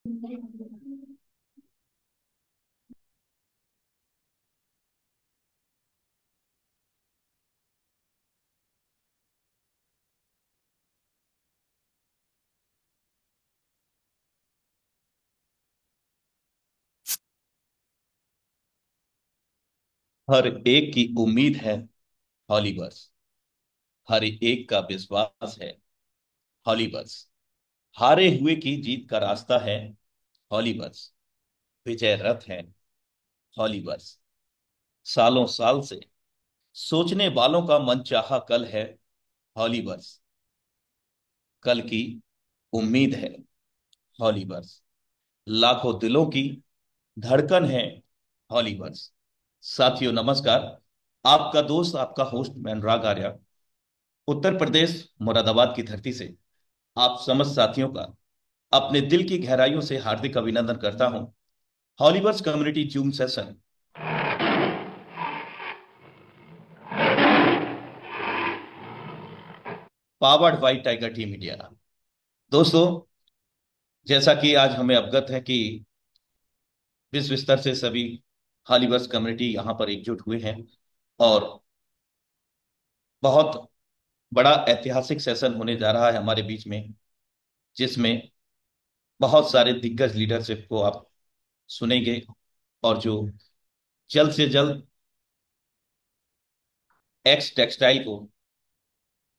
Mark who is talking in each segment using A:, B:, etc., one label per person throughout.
A: हर एक की उम्मीद है हॉलीवर्स। हर एक का विश्वास है हॉलीवर्स। हारे हुए की जीत का रास्ता है हॉलीवर्स। विजय रथ है हॉलीवर्स। सालों साल से सोचने वालों का मनचाहा कल है हॉलीवर्स। कल की उम्मीद है हॉलीवर्स। लाखों दिलों की धड़कन है हॉलीवर्स। साथियों नमस्कार। आपका दोस्त आपका होस्ट मैं अनुराग आर्या, उत्तर प्रदेश मुरादाबाद की धरती से आप समस्त साथियों का अपने दिल की गहराइयों से हार्दिक अभिनंदन करता हूं। Holiverse community zoom session powered by tiger team India. दोस्तों, जैसा कि आज हमें अवगत है कि विश्व स्तर से सभी हॉलीवर्स कम्युनिटी यहाँ पर एकजुट हुए हैं और बहुत बड़ा ऐतिहासिक सेशन होने जा रहा है हमारे बीच में, जिसमें बहुत सारे दिग्गज लीडरशिप को आप सुनेंगे और जो जल्द से जल्द एक्स टेक्सटाइल को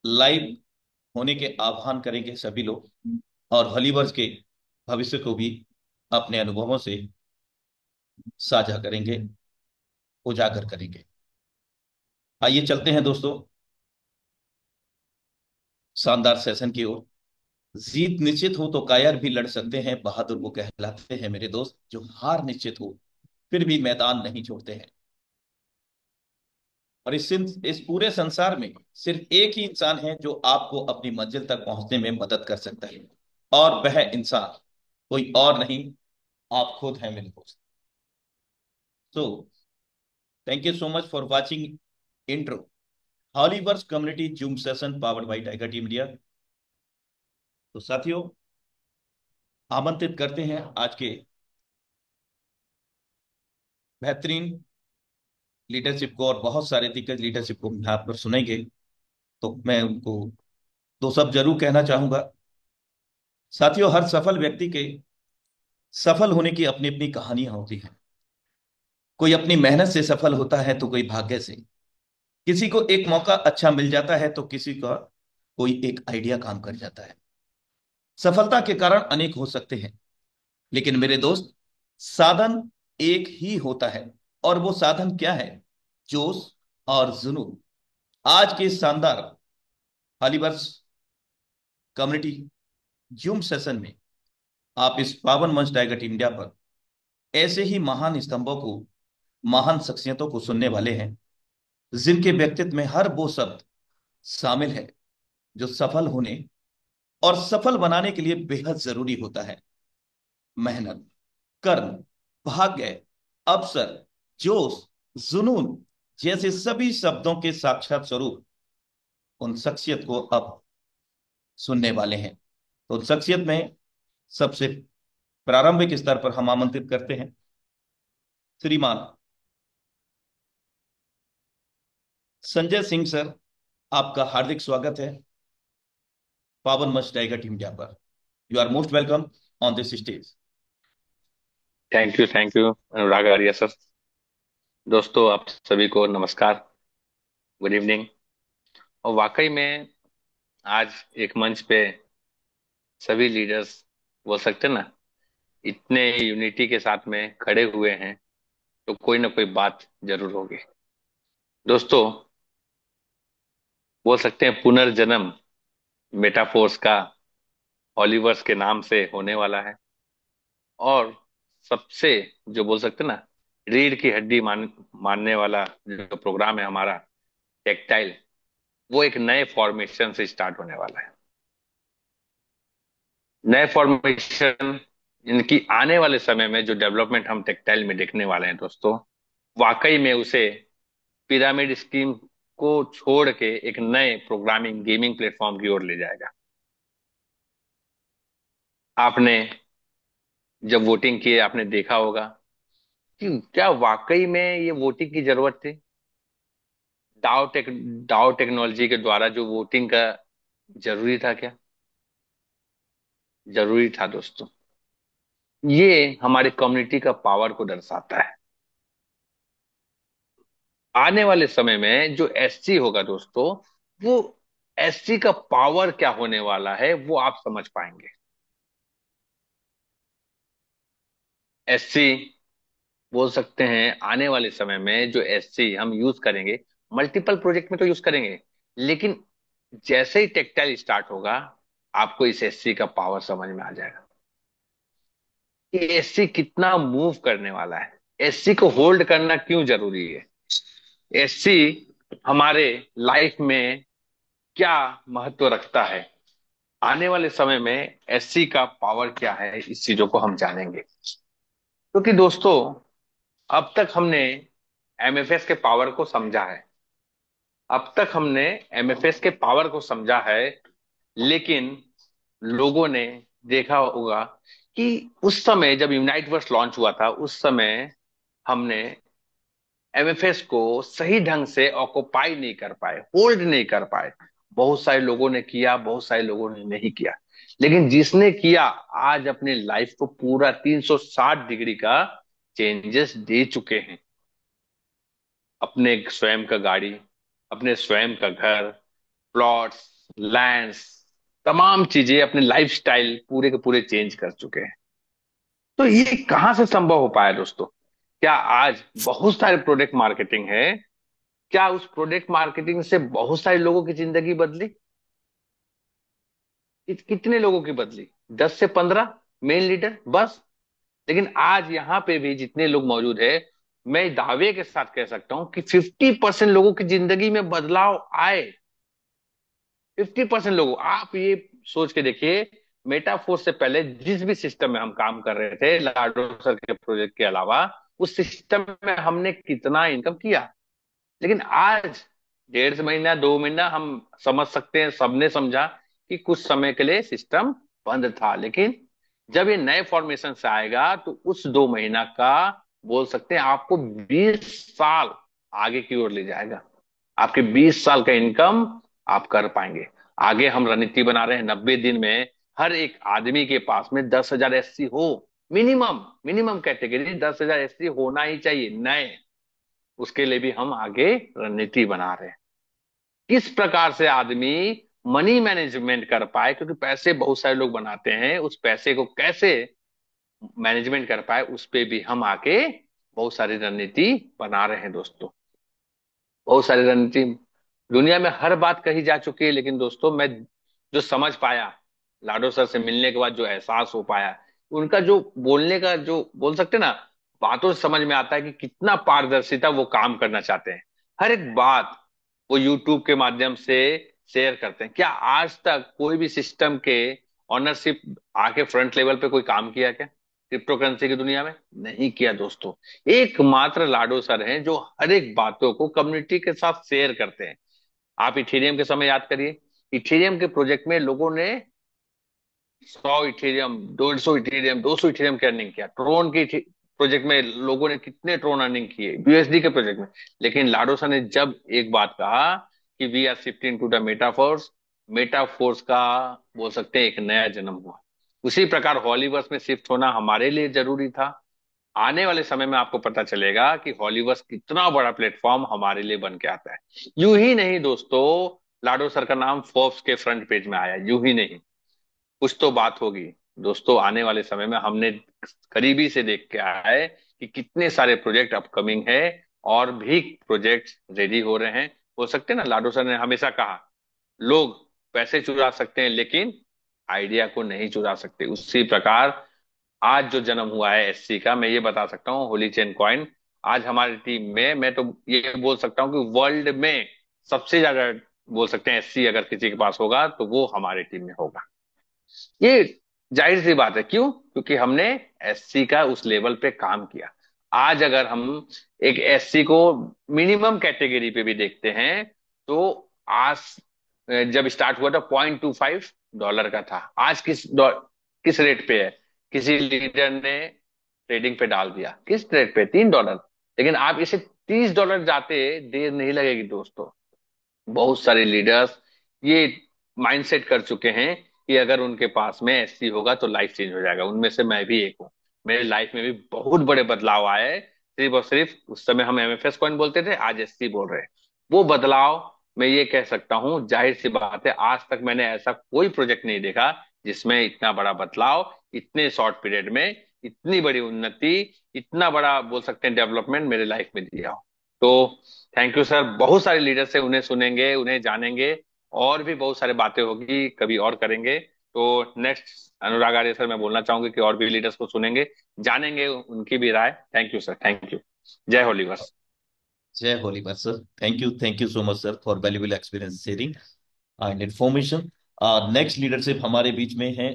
A: लाइव होने के आह्वान करेंगे सभी लोग, और हॉलीवर्स के भविष्य को भी अपने अनुभवों से साझा करेंगे, उजागर करेंगे। आइए चलते हैं दोस्तों शानदार सेशन की ओर। जीत निश्चित हो तो कायर भी लड़ सकते हैं, बहादुर वो कहलाते हैं मेरे दोस्त जो हार निश्चित हो फिर भी मैदान नहीं छोड़ते हैं। और इस पूरे संसार में सिर्फ एक ही इंसान है जो आपको अपनी मंजिल तक पहुंचने में मदद कर सकता है, और वह इंसान कोई और नहीं, आप खुद हैं मेरे दोस्त। So thank you so much for watching intro Holiverse community zoom session powered by tiger team India. तो साथियों, आमंत्रित करते हैं आज के बेहतरीन लीडरशिप को, और बहुत सारे दिग्गज लीडरशिप को यहाँ पर सुनेंगे। तो मैं उनको दो सब जरूर कहना चाहूंगा। साथियों, हर सफल व्यक्ति के सफल होने की अपनी अपनी कहानियां होती हैं। कोई अपनी मेहनत से सफल होता है तो कोई भाग्य से। किसी को एक मौका अच्छा मिल जाता है तो किसी का कोई एक आइडिया काम कर जाता है। सफलता के कारण अनेक हो सकते हैं, लेकिन मेरे दोस्त, साधन एक ही होता है। और वो साधन क्या है? जोश और जुनून। आज के इस शानदार हॉलीवर्स कम्युनिटी जूम सेशन में आप इस पावन मंच टाइगर टीम इंडिया पर ऐसे ही महान स्तंभों को, महान शख्सियतों को सुनने वाले हैं, जिनके व्यक्तित्व में हर वो शब्द शामिल है जो सफल होने और सफल बनाने के लिए बेहद जरूरी होता है। मेहनत, कर्म, भाग्य, अवसर, जोश, जुनून जैसे सभी शब्दों के साक्षात स्वरूप उन शख्सियत को अब सुनने वाले हैं। तो उन शख्सियत में सबसे प्रारंभिक स्तर पर हम आमंत्रित करते हैं श्रीमान संजय सिंह सर। आपका हार्दिक स्वागत है पावन मंच टाइगर टीम इंडिया पर। You are most welcome on this stage.
B: Thank you Anurag Arya sir. दोस्तों, आप सभी को नमस्कार, गुड इवनिंग। और वाकई में आज एक मंच पे सभी लीडर्स बोल सकते हैं ना, इतने यूनिटी के साथ में खड़े हुए हैं, तो कोई ना कोई बात जरूर होगी। दोस्तों, बोल सकते हैं पुनर्जन्म मेटाफोर्स का हॉलीवर्स के नाम से होने वाला है। और सबसे जो बोल सकते हैं ना, रीढ़ की हड्डी मानने वाला जो प्रोग्राम है हमारा टेक्टाइल, वो एक नए फॉर्मेशन से स्टार्ट होने वाला है। नए फॉर्मेशन इनकी आने वाले समय में जो डेवलपमेंट हम टेक्सटाइल में देखने वाले हैं दोस्तों, वाकई में उसे पिरामिड स्कीम को छोड़ के एक नए प्रोग्रामिंग गेमिंग प्लेटफॉर्म की ओर ले जाएगा। आपने जब वोटिंग किए आपने देखा होगा कि क्या वाकई में ये वोटिंग की जरूरत थी। दाव टेक दाव टेक्नोलॉजी के द्वारा जो वोटिंग का जरूरी था क्या? जरूरी था दोस्तों। ये हमारी कम्युनिटी का पावर को दर्शाता है। आने वाले समय में जो एससी होगा दोस्तों, वो एससी का पावर क्या होने वाला है वो आप समझ पाएंगे। एससी बोल सकते हैं आने वाले समय में जो एससी हम यूज करेंगे, मल्टीपल प्रोजेक्ट में तो यूज करेंगे, लेकिन जैसे ही टेक्सटाइल स्टार्ट होगा आपको इस एससी का पावर समझ में आ जाएगा कि एससी कितना मूव करने वाला है, एससी को होल्ड करना क्यों जरूरी है, एससी हमारे लाइफ में क्या महत्व रखता है, आने वाले समय में एससी का पावर क्या है, इस चीजों को हम जानेंगे। क्योंकि दोस्तों अब तक हमने एमएफएस के पावर को समझा है, अब तक हमने एमएफएस के पावर को समझा है, लेकिन लोगों ने देखा होगा कि उस समय जब यूनाइट वर्स लॉन्च हुआ था, उस समय हमने एमएफएस को सही ढंग से ऑक्युपाई नहीं कर पाए, होल्ड नहीं कर पाए। बहुत सारे लोगों ने किया, बहुत सारे लोगों ने नहीं किया, लेकिन जिसने किया आज अपने लाइफ को पूरा 360 डिग्री का चेंजेस दे चुके हैं। अपने स्वयं का गाड़ी, अपने स्वयं का घर, प्लॉट्स, लैंड्स, तमाम चीजें, अपने लाइफस्टाइल पूरे के पूरे चेंज कर चुके हैं। तो ये कहाँ से संभव हो पाया दोस्तों? क्या आज बहुत सारे प्रोडक्ट मार्केटिंग है, क्या उस प्रोडक्ट मार्केटिंग से बहुत सारे लोगों की जिंदगी बदली? कितने लोगों की बदली? 10 से 15 मेन लीडर बस। लेकिन आज यहाँ पे भी जितने लोग मौजूद है, मैं दावे के साथ कह सकता हूं कि 50% लोगों की जिंदगी में बदलाव आए। 50% लोगों, आप ये सोच के देखिए, मेटाफोर से पहले जिस भी सिस्टम में हम काम कर रहे थे लाडो सर के प्रोजेक्ट के अलावा, उस सिस्टम में हमने कितना इनकम किया। लेकिन आज 1.5 महीना 2 महीना हम समझ सकते हैं, सबने समझा कि कुछ समय के लिए सिस्टम बंद था, लेकिन जब ये नए फॉर्मेशन से आएगा तो उस 2 महीना का बोल सकते हैं आपको 20 साल आगे की ओर ले जाएगा। आपके 20 साल का इनकम आप कर पाएंगे। आगे हम रणनीति बना रहे हैं 90 दिन में हर एक आदमी के पास में 10,000 एससी हो। मिनिमम मिनिमम कैटेगरी 10,000 एससी होना ही चाहिए नए। उसके लिए भी हम आगे रणनीति बना रहे हैं, किस प्रकार से आदमी मनी मैनेजमेंट कर पाए, क्योंकि पैसे बहुत सारे लोग बनाते हैं, उस पैसे को कैसे मैनेजमेंट कर पाए उस पे भी हम आके बहुत सारी रणनीति बना रहे हैं दोस्तों। बहुत सारी रणनीति दुनिया में हर बात कही जा चुकी है, लेकिन दोस्तों मैं जो समझ पाया, लाडो सर से मिलने के बाद जो एहसास हो पाया, उनका जो बोलने का जो बोल सकते हैं ना, बातों से समझ में आता है कि कितना पारदर्शिता वो काम करना चाहते हैं। हर एक बात वो यूट्यूब के माध्यम से शेयर करते हैं। क्या आज तक कोई भी सिस्टम के ऑनरशिप आके फ्रंट लेवल पे कोई काम किया क्या क्रिप्टो करेंसी की दुनिया में? नहीं किया दोस्तों। एकमात्र लाडो सर हैं जो हर एक बातों को कम्युनिटी के साथ शेयर करते हैं। आप इथेरियम के समय याद करिए, इथेरियम के प्रोजेक्ट में लोगों ने 100 इथेरियम, 150 इथेरियम, 200 इथेरियम की अर्निंग किया। ट्रोन की प्रोजेक्ट में लोगों ने कितने ट्रोन अर्निंग किए यूएसडी के प्रोजेक्ट में। लेकिन लाडो सर ने जब एक बात कहा कि we are shifting to the metaverse, metaverse का बोल सकते हैं एक नया जन्म हुआ। उसी प्रकार हॉलीवर्स में शिफ्ट होना हमारे लिए जरूरी था। आने वाले समय में आपको पता चलेगा कि हॉलीवर्स कितना बड़ा प्लेटफॉर्म हमारे लिए बन के आता है। यूं ही नहीं दोस्तों, लाडो सर का नाम फोर्ब्स के फ्रंट पेज में आया, यूं ही नहीं, कुछ तो बात होगी दोस्तों। आने वाले समय में हमने करीबी से देख के आया है कि कितने सारे प्रोजेक्ट अपकमिंग है और भी प्रोजेक्ट रेडी हो रहे हैं। हो सकते हैं ना, लाडो सर ने हमेशा कहा लोग पैसे चुरा सकते हैं लेकिन आइडिया को नहीं चुरा सकते। उसी प्रकार आज जो जन्म हुआ है एससी का, मैं ये बता सकता हूँ, होली चेन कॉइन आज हमारी टीम में, मैं तो ये बोल सकता हूँ कि वर्ल्ड में सबसे ज्यादा बोल सकते हैं एससी अगर किसी के पास होगा तो वो हमारी टीम में होगा। ये जाहिर सी बात है, क्यों? क्योंकि हमने एससी का उस लेवल पे काम किया। आज अगर हम एक एससी को मिनिमम कैटेगरी पे भी देखते हैं तो आज जब स्टार्ट हुआ था $0.25 का था, आज किस रेट पे है? किसी लीडर ने ट्रेडिंग पे डाल दिया, किस ट्रेड पे, $3, लेकिन आप इसे $30 जाते देर नहीं लगेगी दोस्तों। बहुत सारे लीडर्स ये माइंडसेट कर चुके हैं कि अगर उनके पास में एससी होगा तो लाइफ चेंज हो जाएगा। उनमें से मैं भी एक हूँ। मेरे लाइफ में भी बहुत बड़े बदलाव आए। सिर्फ और सिर्फ उस समय हम एमएफएस कॉइन बोलते थे, आज एससी बोल रहे हैं। वो बदलाव मैं ये कह सकता हूँ, जाहिर सी बात है, आज तक मैंने ऐसा कोई प्रोजेक्ट नहीं देखा जिसमें इतना बड़ा बदलाव इतने शॉर्ट पीरियड में, इतनी बड़ी उन्नति, इतना बड़ा बोल सकते हैं डेवलपमेंट मेरे लाइफ में दिया हो। तो थैंक यू सर। बहुत सारे लीडर से, उन्हें सुनेंगे, उन्हें जानेंगे, और भी बहुत सारी बातें होगी, कभी और करेंगे। तो नेक्स्ट अनुराग आर्य सर, मैं बोलना चाहूंगी कि और भी लीडर्स को सुनेंगे, जानेंगे उनकी भी राय। Thank you sir, thank you. जय होलीवर्स।
A: जय होलीवर sir. Thank you so much sir for valuable experience sharing and information. Next leadership हमारे बीच में है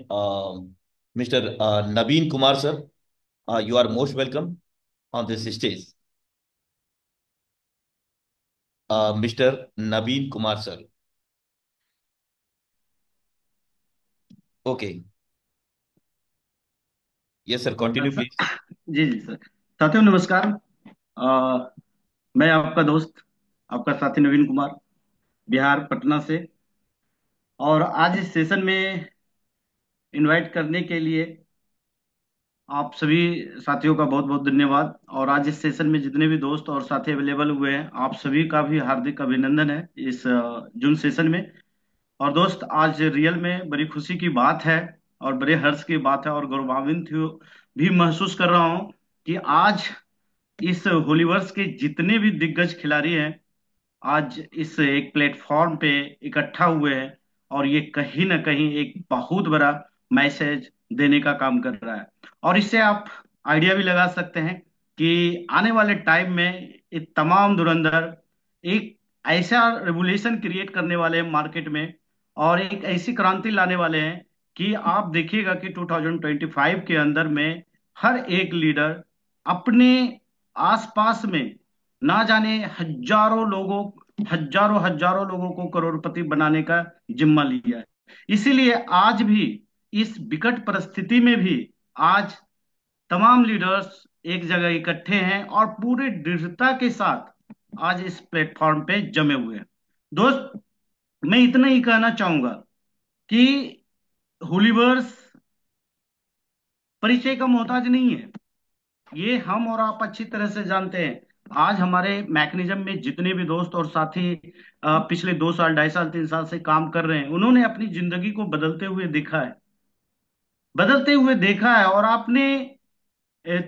A: mister Naveen Kumar sir. You are most welcome on this stage. Mister Naveen Kumar sir. Okay. Yes sir, continue please.
C: जी जी sir. साथियों नमस्कार। अ, मैं आपका दोस्त, आपका साथी नवीन कुमार, बिहार पटना से। और आज इस सेशन में इनवाइट करने के लिए आप सभी साथियों का बहुत बहुत धन्यवाद। और आज इस सेशन में जितने भी दोस्त और साथी अवेलेबल हुए हैं, आप सभी का भी हार्दिक अभिनंदन है इस जून सेशन में। और दोस्त, आज रियल में बड़ी खुशी की बात है और बड़े हर्ष की बात है और गौरवान्वित भी महसूस कर रहा हूँ कि आज इस होलीवर्स के जितने भी दिग्गज खिलाड़ी हैं, आज इस एक प्लेटफॉर्म पे इकट्ठा हुए हैं। और ये कहीं ना कहीं एक बहुत बड़ा मैसेज देने का काम कर रहा है। और इससे आप आइडिया भी लगा सकते हैं कि आने वाले टाइम में ये तमाम धुरंधर एक ऐसा रेवोल्यूशन क्रिएट करने वाले हैं मार्केट में, और एक ऐसी क्रांति लाने वाले हैं कि आप देखिएगा कि 2025 के अंदर में हर एक लीडर अपने आसपास में ना जाने हजारों हजारों लोगों को करोड़पति बनाने का जिम्मा लिया है। इसीलिए आज भी इस विकट परिस्थिति में भी आज तमाम लीडर्स एक जगह इकट्ठे हैं और पूरे दृढ़ता के साथ आज इस प्लेटफॉर्म पे जमे हुए हैं। दोस्त, मैं इतना ही कहना चाहूंगा कि हुलिवर्स परिचय का मोहताज नहीं है। ये हम और आप अच्छी तरह से जानते हैं। आज हमारे मैकेनिज्म में जितने भी दोस्त और साथी पिछले 2 साल, 2.5 साल, 3 साल से काम कर रहे हैं, उन्होंने अपनी जिंदगी को बदलते हुए देखा है। और आपने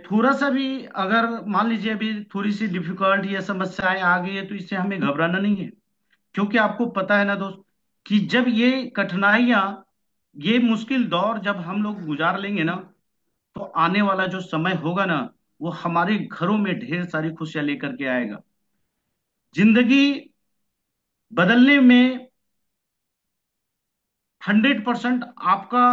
C: थोड़ा सा भी, अगर मान लीजिए अभी थोड़ी सी डिफिकल्ट या समस्याएं आ गई है, तो इससे हमें घबराना नहीं है। क्योंकि आपको पता है ना दोस्त, कि जब ये कठिनाइयां, ये मुश्किल दौर जब हम लोग गुजार लेंगे ना, तो आने वाला जो समय होगा ना, वो हमारे घरों में ढेर सारी खुशियां लेकर के आएगा। जिंदगी बदलने में 100% आपका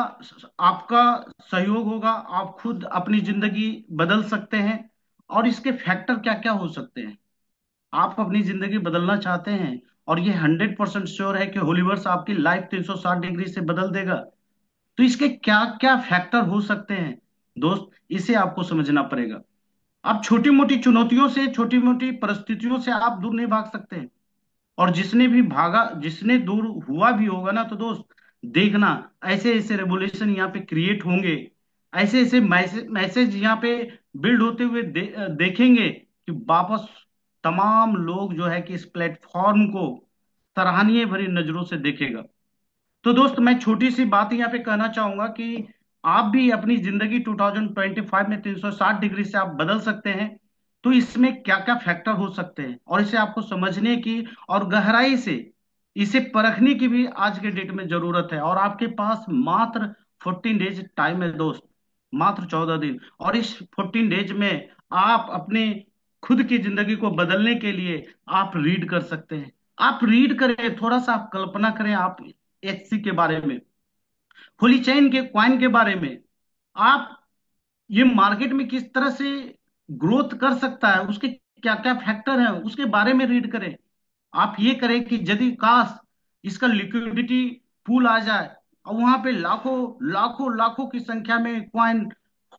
C: आपका सहयोग होगा। आप खुद अपनी जिंदगी बदल सकते हैं। और इसके फैक्टर क्या क्या हो सकते हैं? आप अपनी जिंदगी बदलना चाहते हैं और ये 100% श्योर है कि होलीवर्स आपकी लाइफ 360 डिग्री से बदल देगा, तो इसके क्या क्या फैक्टर हो सकते हैं दोस्त, इसे आपको समझना पड़ेगा। आप छोटी मोटी चुनौतियों से, छोटी मोटी परिस्थितियों से आप दूर नहीं भाग सकते हैं। और जिसने भी भागा, जिसने दूर हुआ भी होगा ना, तो दोस्त देखना, ऐसे ऐसे रेवोल्यूशन यहाँ पे क्रिएट होंगे, ऐसे ऐसे मैसेज यहाँ पे बिल्ड होते हुए देखेंगे कि वापस तमाम लोग जो है कि इस प्लेटफॉर्म को सराहनीय भरी नजरों से देखेगा। तो दोस्त, मैं छोटी सी बात यहाँ पे कहना चाहूंगा कि आप भी अपनी जिंदगी 2025 में 360 डिग्री से आप बदल सकते हैं। तो इसमें क्या क्या फैक्टर हो सकते हैं, और इसे आपको समझने की और गहराई से इसे परखने की भी आज के डेट में जरूरत है। और आपके पास मात्र 14 डेज टाइम है दोस्त, मात्र 14 दिन। और इस 14 डेज में आप अपने खुद की जिंदगी को बदलने के लिए आप रीड कर सकते हैं। आप रीड करें, थोड़ा सा आप कल्पना करें, आप एचसी के बारे में, होली चैन के क्वाइन के बारे में, आप ये मार्केट में किस तरह से ग्रोथ कर सकता है, उसके क्या क्या फैक्टर हैं, उसके बारे में रीड करें। आप ये करें कि यदि काश इसका लिक्विडिटी पूल आ जाए और वहां पे लाखों लाखों लाखों की संख्या में क्वाइन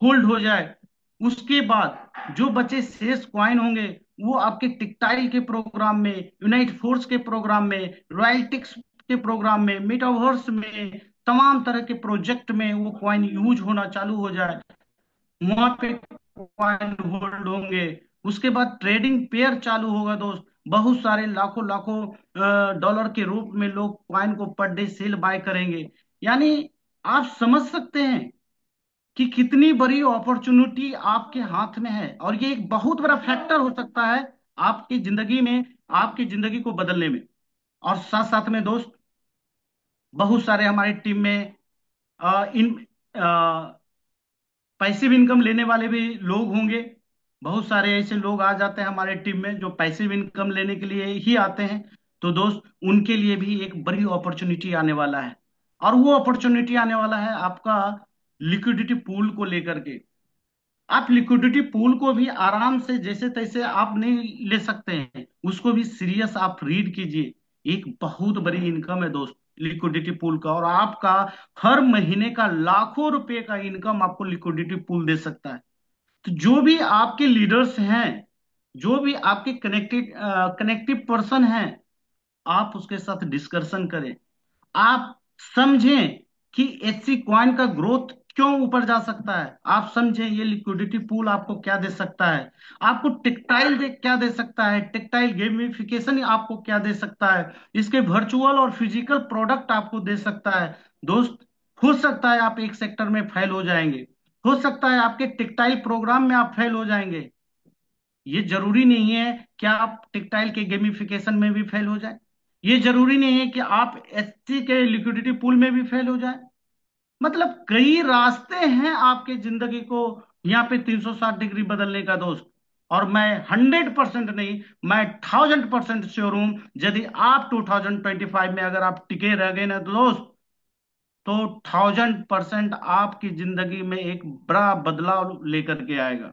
C: होल्ड हो जाए, उसके बाद जो बचे शेष क्वाइन होंगे वो आपके टिकटाइल के प्रोग्राम में, यूनाइट फोर्स के प्रोग्राम में, रॉयल्टिक्स के प्रोग्राम में, मेटावर्स में, तमाम तरह के प्रोजेक्ट में वो क्वाइन यूज होना चालू हो जाए, वहां पे कॉइन होल्ड होंगे। उसके बाद ट्रेडिंग पेयर चालू होगा दोस्त, बहुत सारे लाखों लाखों डॉलर के रूप में लोग कॉइन को पर डे सेल बाय करेंगे। यानी आप समझ सकते हैं कि कितनी बड़ी अपॉर्चुनिटी आपके हाथ में है, और ये एक बहुत बड़ा फैक्टर हो सकता है आपकी जिंदगी में, आपकी जिंदगी को बदलने में। और साथ साथ में दोस्त, बहुत सारे हमारी टीम में इन पैसिव इनकम लेने वाले भी लोग होंगे। बहुत सारे ऐसे लोग आ जाते हैं हमारे टीम में जो पैसिव इनकम लेने के लिए ही आते हैं। तो दोस्त, उनके लिए भी एक बड़ी अपॉर्चुनिटी आने वाला है, और वो अपॉर्चुनिटी आने वाला है आपका लिक्विडिटी पूल को लेकर के। आप लिक्विडिटी पूल को भी आराम से जैसे तैसे आप नहीं ले सकते हैं, उसको भी सीरियस आप रीड कीजिए। एक बहुत बड़ी इनकम है दोस्त लिक्विडिटी पूल का, और आपका हर महीने का लाखों रुपए का इनकम आपको लिक्विडिटी पूल दे सकता है। तो जो भी आपके लीडर्स हैं, जो भी आपके कनेक्टिव पर्सन हैं, आप उसके साथ डिस्कशन करें। आप समझें कि एचसी कॉइन का ग्रोथ क्यों ऊपर जा सकता है, आप समझें ये लिक्विडिटी पूल आपको क्या दे सकता है, आपको टेक्टाइल दे क्या दे सकता है, टेक्टाइल गेमिफिकेशन आपको क्या दे सकता है, इसके वर्चुअल और फिजिकल प्रोडक्ट आपको दे सकता है। दोस्त, हो सकता है आप एक सेक्टर में फेल हो जाएंगे, हो सकता है आपके टेक्टाइल प्रोग्राम में आप फेल हो जाएंगे, ये जरूरी नहीं है कि आप टेक्टाइल के गेमिफिकेशन में भी फेल हो जाए, ये जरूरी नहीं है कि आप एससी के लिक्विडिटी पूल में भी फेल हो जाए। मतलब कई रास्ते हैं आपके जिंदगी को यहाँ पे 360 डिग्री बदलने का दोस्त। और मैं 100% नहीं, मैं 1000% श्योर हूं, यदि आप 2025 में अगर आप टिके रह गए ना दोस्त, तो 1000% आपकी जिंदगी में एक बड़ा बदलाव लेकर के आएगा।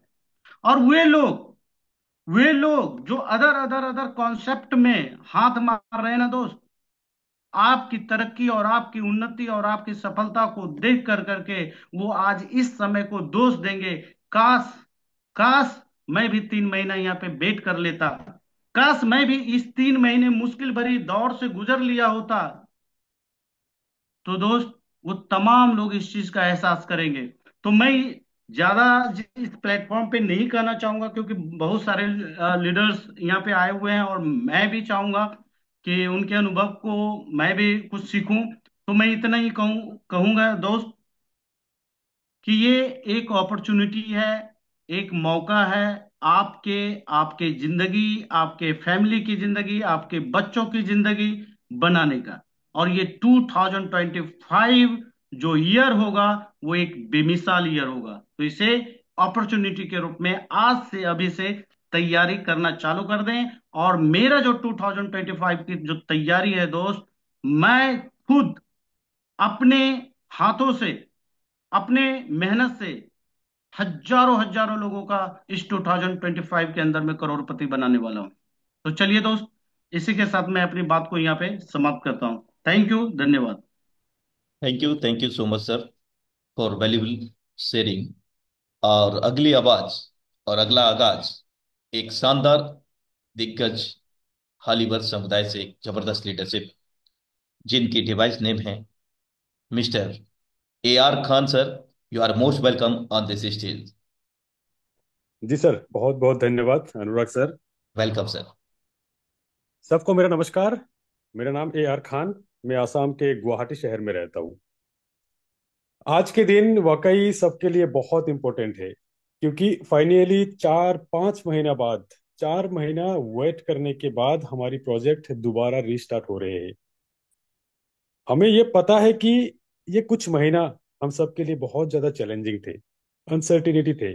C: और वे लोग जो अदर अदर अदर कॉन्सेप्ट में हाथ मार रहे हैं ना दोस्त, आपकी तरक्की और आपकी उन्नति और आपकी सफलता को देख कर करके वो आज इस समय को दोष देंगे। काश, काश मैं भी 3 महीना यहाँ पे वेट कर लेता, काश मैं भी इस 3 महीने मुश्किल भरी दौर से गुजर लिया होता। तो दोस्त, वो तमाम लोग इस चीज का एहसास करेंगे। तो मैं ज्यादा इस प्लेटफॉर्म पे नहीं कहना चाहूंगा, क्योंकि बहुत सारे लीडर्स यहाँ पे आए हुए हैं, और मैं भी चाहूंगा कि उनके अनुभव को मैं भी कुछ सीखूं। तो मैं इतना ही कहूंगा दोस्त कि ये एक अपॉर्चुनिटी है, एक मौका है आपके आपके जिंदगी, आपके फैमिली की जिंदगी, आपके बच्चों की जिंदगी बनाने का। और ये 2025 जो ईयर होगा वो एक बेमिसाल ईयर होगा। तो इसे अपॉर्चुनिटी के रूप में आज से अभी से तैयारी करना चालू कर दें। और मेरा जो 2025 की जो तैयारी है दोस्त, मैं खुद अपने हाथों से, अपने मेहनत से हजारों हजारों लोगों का इस 2025 के अंदर में करोड़पति बनाने वाला हूं। तो चलिए दोस्त, इसी के साथ मैं अपनी बात को यहाँ पे समाप्त करता हूँ। थैंक यू, धन्यवाद।
A: Thank you so much sir for valuable sharing. और अगली आवाज और अगला आगाज एक शानदार दिग्गज हॉलीवुड समुदाय से एक जबरदस्त लीडरशिप, जिनकी डिवाइस नेम है mister A R Khan sir. You are most welcome on this stage.
D: जी सर, बहुत बहुत धन्यवाद अनुराग सर।
A: Welcome sir.
D: सबको मेरा नमस्कार। मेरा नाम ए आर खान। मैं आसाम के गुवाहाटी शहर में रहता हूँ। आज के दिन वाकई सबके लिए बहुत इम्पोर्टेंट है, क्योंकि फाइनली 4-5 महीना बाद, 4 महीना वेट करने के बाद हमारी प्रोजेक्ट दोबारा रीस्टार्ट हो रहे हैं। हमें ये पता है कि ये कुछ महीना हम सबके लिए बहुत ज़्यादा चैलेंजिंग थे, अनसर्टिनिटी थे,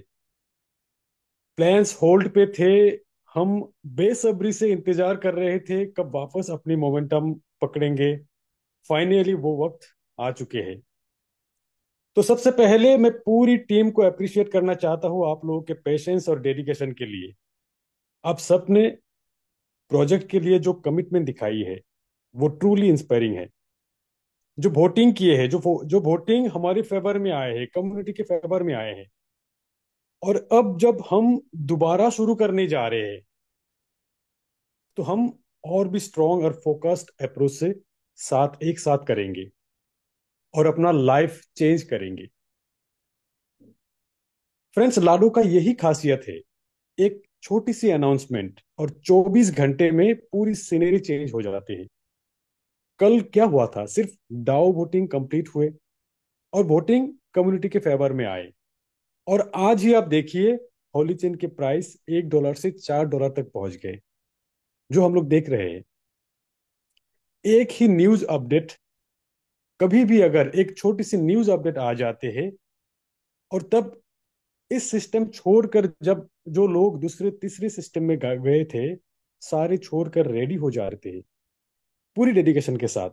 D: प्लान्स होल्ड पे थे। हम बेसब्री से इंतजार कर रहे थे कब वापस अपनी मोमेंटम पकड़ेंगे। फाइनली वो वक्त आ चुके हैं। तो सबसे पहले मैं पूरी टीम को अप्रिशिएट करना चाहता हूँ आप लोगों के पेशेंस और डेडिकेशन के लिए। आप सबने प्रोजेक्ट के लिए जो कमिटमेंट दिखाई है वो ट्रूली इंस्पायरिंग है। जो वोटिंग किए हैं, जो वोटिंग हमारे फेवर में आए हैं, कम्युनिटी के फेवर में आए हैं, और अब जब हम दोबारा शुरू करने जा रहे हैं, तो हम और भी स्ट्रांग और फोकस्ड अप्रोच से एक साथ करेंगे और अपना लाइफ चेंज करेंगे। फ्रेंड्स, लाडो का यही खासियत है। एक छोटी सी अनाउंसमेंट और 24 घंटे में पूरी सीनरी चेंज हो जाती है। कल क्या हुआ था? सिर्फ डाओ वोटिंग कंप्लीट हुए और वोटिंग कम्युनिटी के फेवर में आए, और आज ही आप देखिए, होली चेन के प्राइस $1 से $4 तक पहुंच गए, जो हम लोग देख रहे हैं। एक ही न्यूज अपडेट, कभी भी अगर एक छोटी सी न्यूज अपडेट आ जाते हैं, और तब इस सिस्टम छोड़कर जब जो लोग दूसरे तीसरे सिस्टम में गए थे, सारे छोड़कर रेडी हो जा रहे थे पूरी डेडिकेशन के साथ।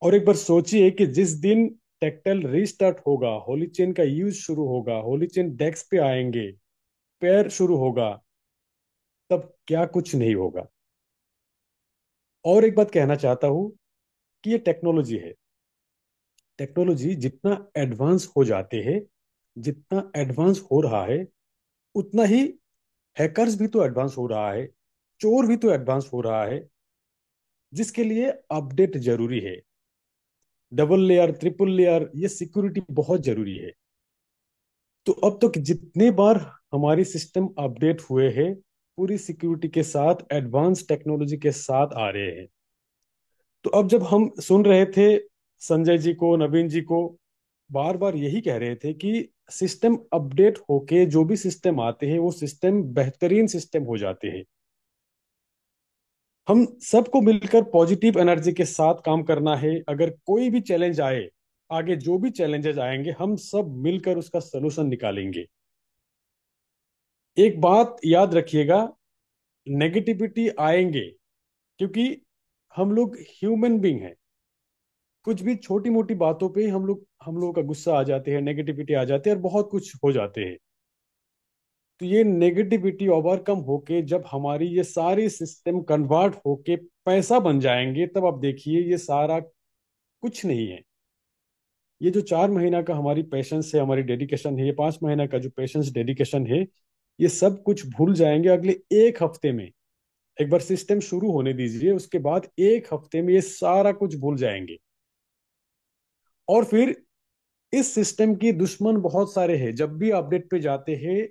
D: और एक बार सोचिए कि जिस दिन टेक्टाइल रीस्टार्ट होगा, होली चेन का यूज शुरू होगा, होली चेन डेस्क पे आएंगे, पेयर शुरू होगा, तब क्या कुछ नहीं होगा। और एक बात कहना चाहता हूं कि ये टेक्नोलॉजी है। टेक्नोलॉजी जितना एडवांस हो जाते हैं, जितना एडवांस हो रहा है, उतना ही हैकर्स भी तो एडवांस हो रहा है, चोर भी तो एडवांस हो रहा है, जिसके लिए अपडेट जरूरी है। डबल लेयर, ट्रिपल लेयर, ये सिक्योरिटी बहुत जरूरी है। तो अब तक जितने बार हमारी सिस्टम अपडेट हुए हैं, पूरी सिक्योरिटी के साथ, एडवांस टेक्नोलॉजी के साथ आ रहे हैं। तो अब जब हम सुन रहे थे संजय जी को, नवीन जी को, बार बार यही कह रहे थे कि सिस्टम अपडेट होके जो भी सिस्टम आते हैं, वो सिस्टम बेहतरीन सिस्टम हो जाते हैं। हम सबको मिलकर पॉजिटिव एनर्जी के साथ काम करना है। अगर कोई भी चैलेंज आए, आगे जो भी चैलेंजेस आएंगे, हम सब मिलकर उसका सलूशन निकालेंगे। एक बात याद रखिएगा, नेगेटिविटी आएंगे, क्योंकि हम लोग ह्यूमन बींग हैं। कुछ भी छोटी मोटी बातों पे हम लोगों का गुस्सा आ जाते हैं, नेगेटिविटी आ जाती है, और बहुत कुछ हो जाते हैं। तो ये नेगेटिविटी ओवरकम होके जब हमारी ये सारी सिस्टम कन्वर्ट होके पैसा बन जाएंगे, तब आप देखिए ये सारा कुछ नहीं है। ये जो 4 महीना का हमारी पेशेंस है, हमारी डेडिकेशन है, ये 5 महीना का जो पेशेंस डेडिकेशन है, ये सब कुछ भूल जाएंगे अगले एक हफ्ते में। एक बार सिस्टम शुरू होने दीजिए, उसके बाद एक हफ्ते में ये सारा कुछ भूल जाएंगे। और फिर इस सिस्टम की दुश्मन बहुत सारे हैं। जब भी अपडेट पे जाते हैं,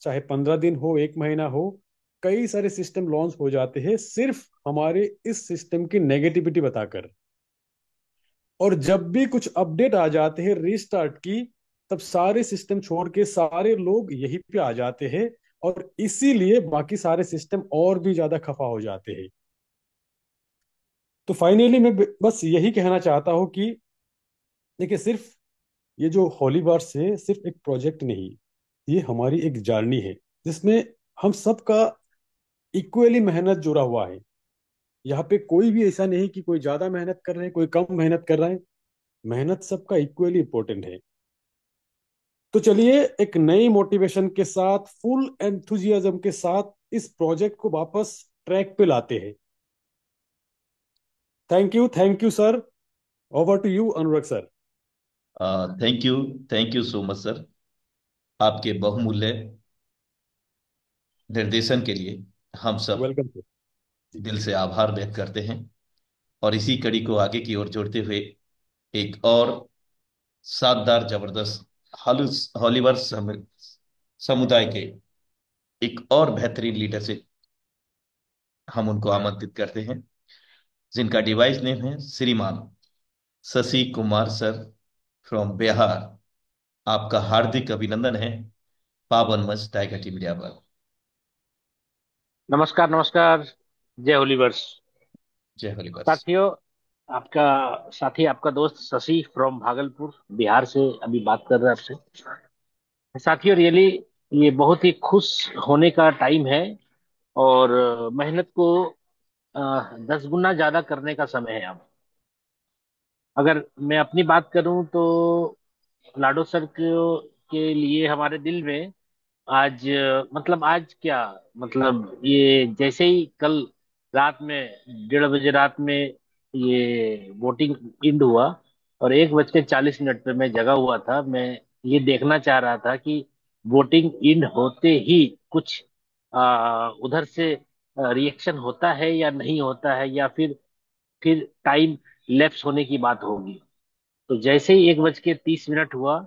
D: चाहे 15 दिन हो, 1 महीना हो, कई सारे सिस्टम लॉन्च हो जाते हैं सिर्फ हमारे इस सिस्टम की नेगेटिविटी बताकर। और जब भी कुछ अपडेट आ जाते हैं रीस्टार्ट की, तब सारे सिस्टम छोड़ के सारे लोग यहीं पे आ जाते हैं, और इसीलिए बाकी सारे सिस्टम और भी ज्यादा खफा हो जाते हैं। तो फाइनली मैं बस यही कहना चाहता हूँ कि देखिए, सिर्फ ये जो होली वार्स है, सिर्फ एक प्रोजेक्ट नहीं, ये हमारी एक जर्नी है, जिसमें हम सबका इक्वली मेहनत जुड़ा हुआ है। यहाँ पे कोई भी ऐसा नहीं कि कोई ज्यादा मेहनत कर रहे हैं, कोई कम मेहनत कर रहा है। मेहनत सबका इक्वली इंपॉर्टेंट है। तो चलिए, एक नई मोटिवेशन के साथ, फुल एंथुजियाज्म के साथ इस प्रोजेक्ट को वापस ट्रैक पे लाते हैं। Thank you sir. Over to you, Anurag sir.
A: Thank you, thank you so much sir, आपके बहुमूल्य निर्देशन के लिए हम सब
D: वेलकम सर।
A: दिल से आभार व्यक्त करते हैं। और इसी कड़ी को आगे की ओर जोड़ते हुए एक और शानदार जबरदस्त हॉलीवर्स समुदाय के एक और बेहतरीन लीडर से हम उनको आमंत्रित करते हैं, जिनका डिवाइस नेम है श्रीमान शशि कुमार सर फ्रॉम बिहार। आपका हार्दिक अभिनंदन है पावन मंच टाइगर टी मीडिया पर।
E: नमस्कार नमस्कार। जय होलीवर्स।
A: जय हरिवंश।
E: साथियों, आपका साथी, आपका दोस्त शशि फ्रॉम भागलपुर बिहार से अभी बात कर रहा है आपसे। साथियों, रियली ये बहुत ही खुश होने का टाइम है, और मेहनत को 10 गुना ज्यादा करने का समय है अब। अगर मैं अपनी बात करूं तो लाडो सर के लिए हमारे दिल में आज मतलब आज क्या, मतलब ये जैसे ही कल रात में 1:30 बजे रात में ये वोटिंग इंड हुआ, और 1:40 पे मैं जगा हुआ था। मैं ये देखना चाह रहा था कि वोटिंग इन होते ही कुछ उधर से रिएक्शन होता है या नहीं होता है, या फिर टाइम लैप्स होने की बात होगी। तो जैसे ही 1:30 हुआ,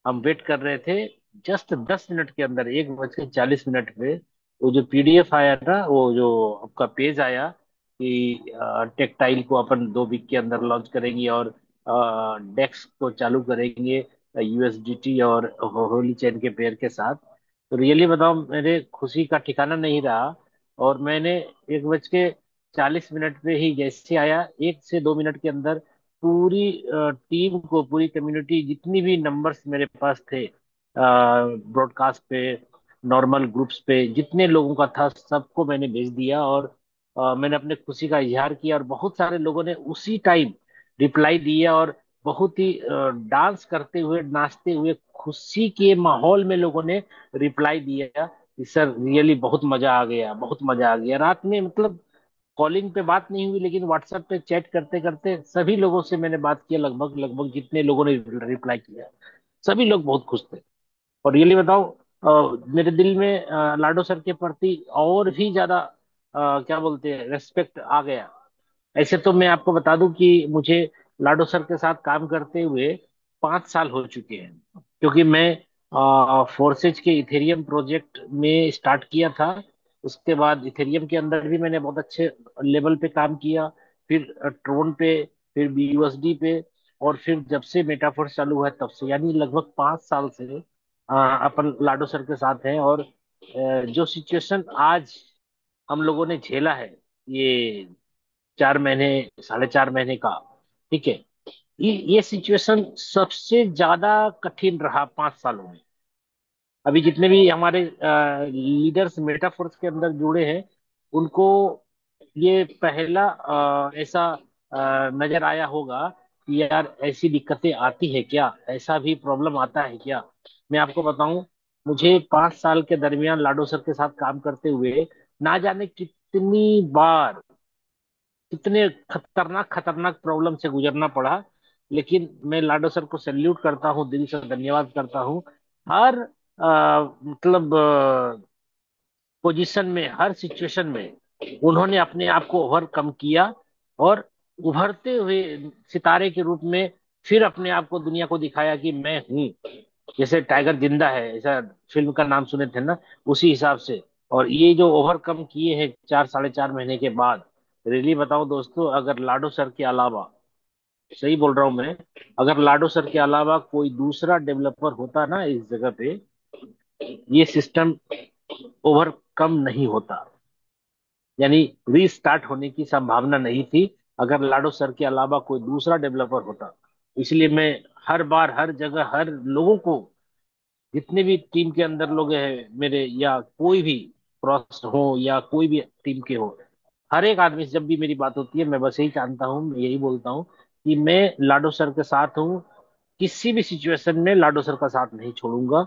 E: हम वेट कर रहे थे। जस्ट 10 मिनट के अंदर, 1:40 पे वो जो पीडीएफ आया ना, वो जो आपका पेज आया कि टेक्टाइल को अपन 2 वीक के अंदर लॉन्च करेंगे और डेक्स को चालू करेंगे यूएसडीटी और होली चेन के पेयर के साथ। तो रियली बताओ, मेरे खुशी का ठिकाना नहीं रहा। और मैंने 1:40 पे ही जैसे आया, 1 से 2 मिनट के अंदर पूरी टीम को, पूरी कम्युनिटी, जितनी भी नंबर्स मेरे पास थे ब्रॉडकास्ट पे, नॉर्मल ग्रुप्स पे, जितने लोगों का था सबको मैंने भेज दिया। और मैंने अपने खुशी का इजहार किया, और बहुत सारे लोगों ने उसी टाइम रिप्लाई दिया। और बहुत ही डांस करते हुए, नाचते हुए, खुशी के माहौल में लोगों ने रिप्लाई दिया कि सर रियली बहुत मजा आ गया, बहुत मजा आ गया। रात में मतलब कॉलिंग पे बात नहीं हुई, लेकिन व्हाट्सएप पे चैट करते करते सभी लोगों से मैंने बात किया, लगभग लगभग जितने लोगों ने रिप्लाई किया, सभी लोग बहुत खुश थे। और रियली बताओ, मेरे दिल में लाडो सर के प्रति और भी ज्यादा क्या बोलते हैं, रेस्पेक्ट आ गया। ऐसे तो मैं आपको बता दूं कि मुझे लाडो सर के साथ काम करते हुए 5 साल हो चुके हैं, क्योंकि मैं फोर्सेज के इथेरियम प्रोजेक्ट में स्टार्ट किया था। उसके बाद इथेरियम के अंदर भी मैंने बहुत अच्छे लेवल पे काम किया, फिर ट्रोन पे, फिर बीयूएसडी पे, और फिर जब से मेटाफोर्स चालू हुआ है तब से, यानी लगभग 5 साल से अपन लाडो सर के साथ हैं। और जो सिचुएशन आज हम लोगों ने झेला है, ये 4 महीने, 4.5 महीने का, ठीक है, ये सिचुएशन सबसे ज्यादा कठिन रहा 5 सालों में। अभी जितने भी हमारे लीडर्स मेटाफोर्स के अंदर जुड़े हैं, उनको ये पहला ऐसा नजर आया होगा कि यार ऐसी दिक्कतें आती है क्या, ऐसा भी प्रॉब्लम आता है क्या। मैं आपको बताऊं, मुझे 5 साल के दरमियान लाडो सर के साथ काम करते हुए ना जाने कितनी बार, कितने खतरनाक खतरनाक प्रॉब्लम से गुजरना पड़ा। लेकिन मैं लाडो सर को सैल्यूट करता हूँ, दिल से धन्यवाद करता हूँ। हर मतलब पोजीशन में, हर सिचुएशन में उन्होंने अपने आप को ओवरकम किया, और उभरते हुए सितारे के रूप में फिर अपने आप को दुनिया को दिखाया कि मैं हूँ। जैसे टाइगर जिंदा है, ऐसा फिल्म का नाम सुने थे ना, उसी हिसाब से। और ये जो ओवरकम किए हैं 4 साढ़े 4 महीने के बाद, रियली बताओ दोस्तों, अगर लाडो सर के अलावा, सही बोल रहा हूँ मैं, अगर लाडो सर के अलावा कोई दूसरा डेवलपर होता ना इस जगह पे, ये सिस्टम ओवरकम नहीं होता, यानी रीस्टार्ट होने की संभावना नहीं थी अगर लाडो सर के अलावा कोई दूसरा डेवलपर होता। इसलिए मैं हर बार, हर जगह, हर लोगों को, जितने भी टीम के अंदर लोग हैं मेरे, या कोई भी क्रॉस हो या कोई भी टीम के हो, हर एक आदमी से जब भी मेरी बात होती है, मैं बस यही जानता हूँ, मैं यही बोलता हूँ कि मैं लाडो सर के साथ हूँ। किसी भी सिचुएशन में लाडो सर का साथ नहीं छोड़ूंगा।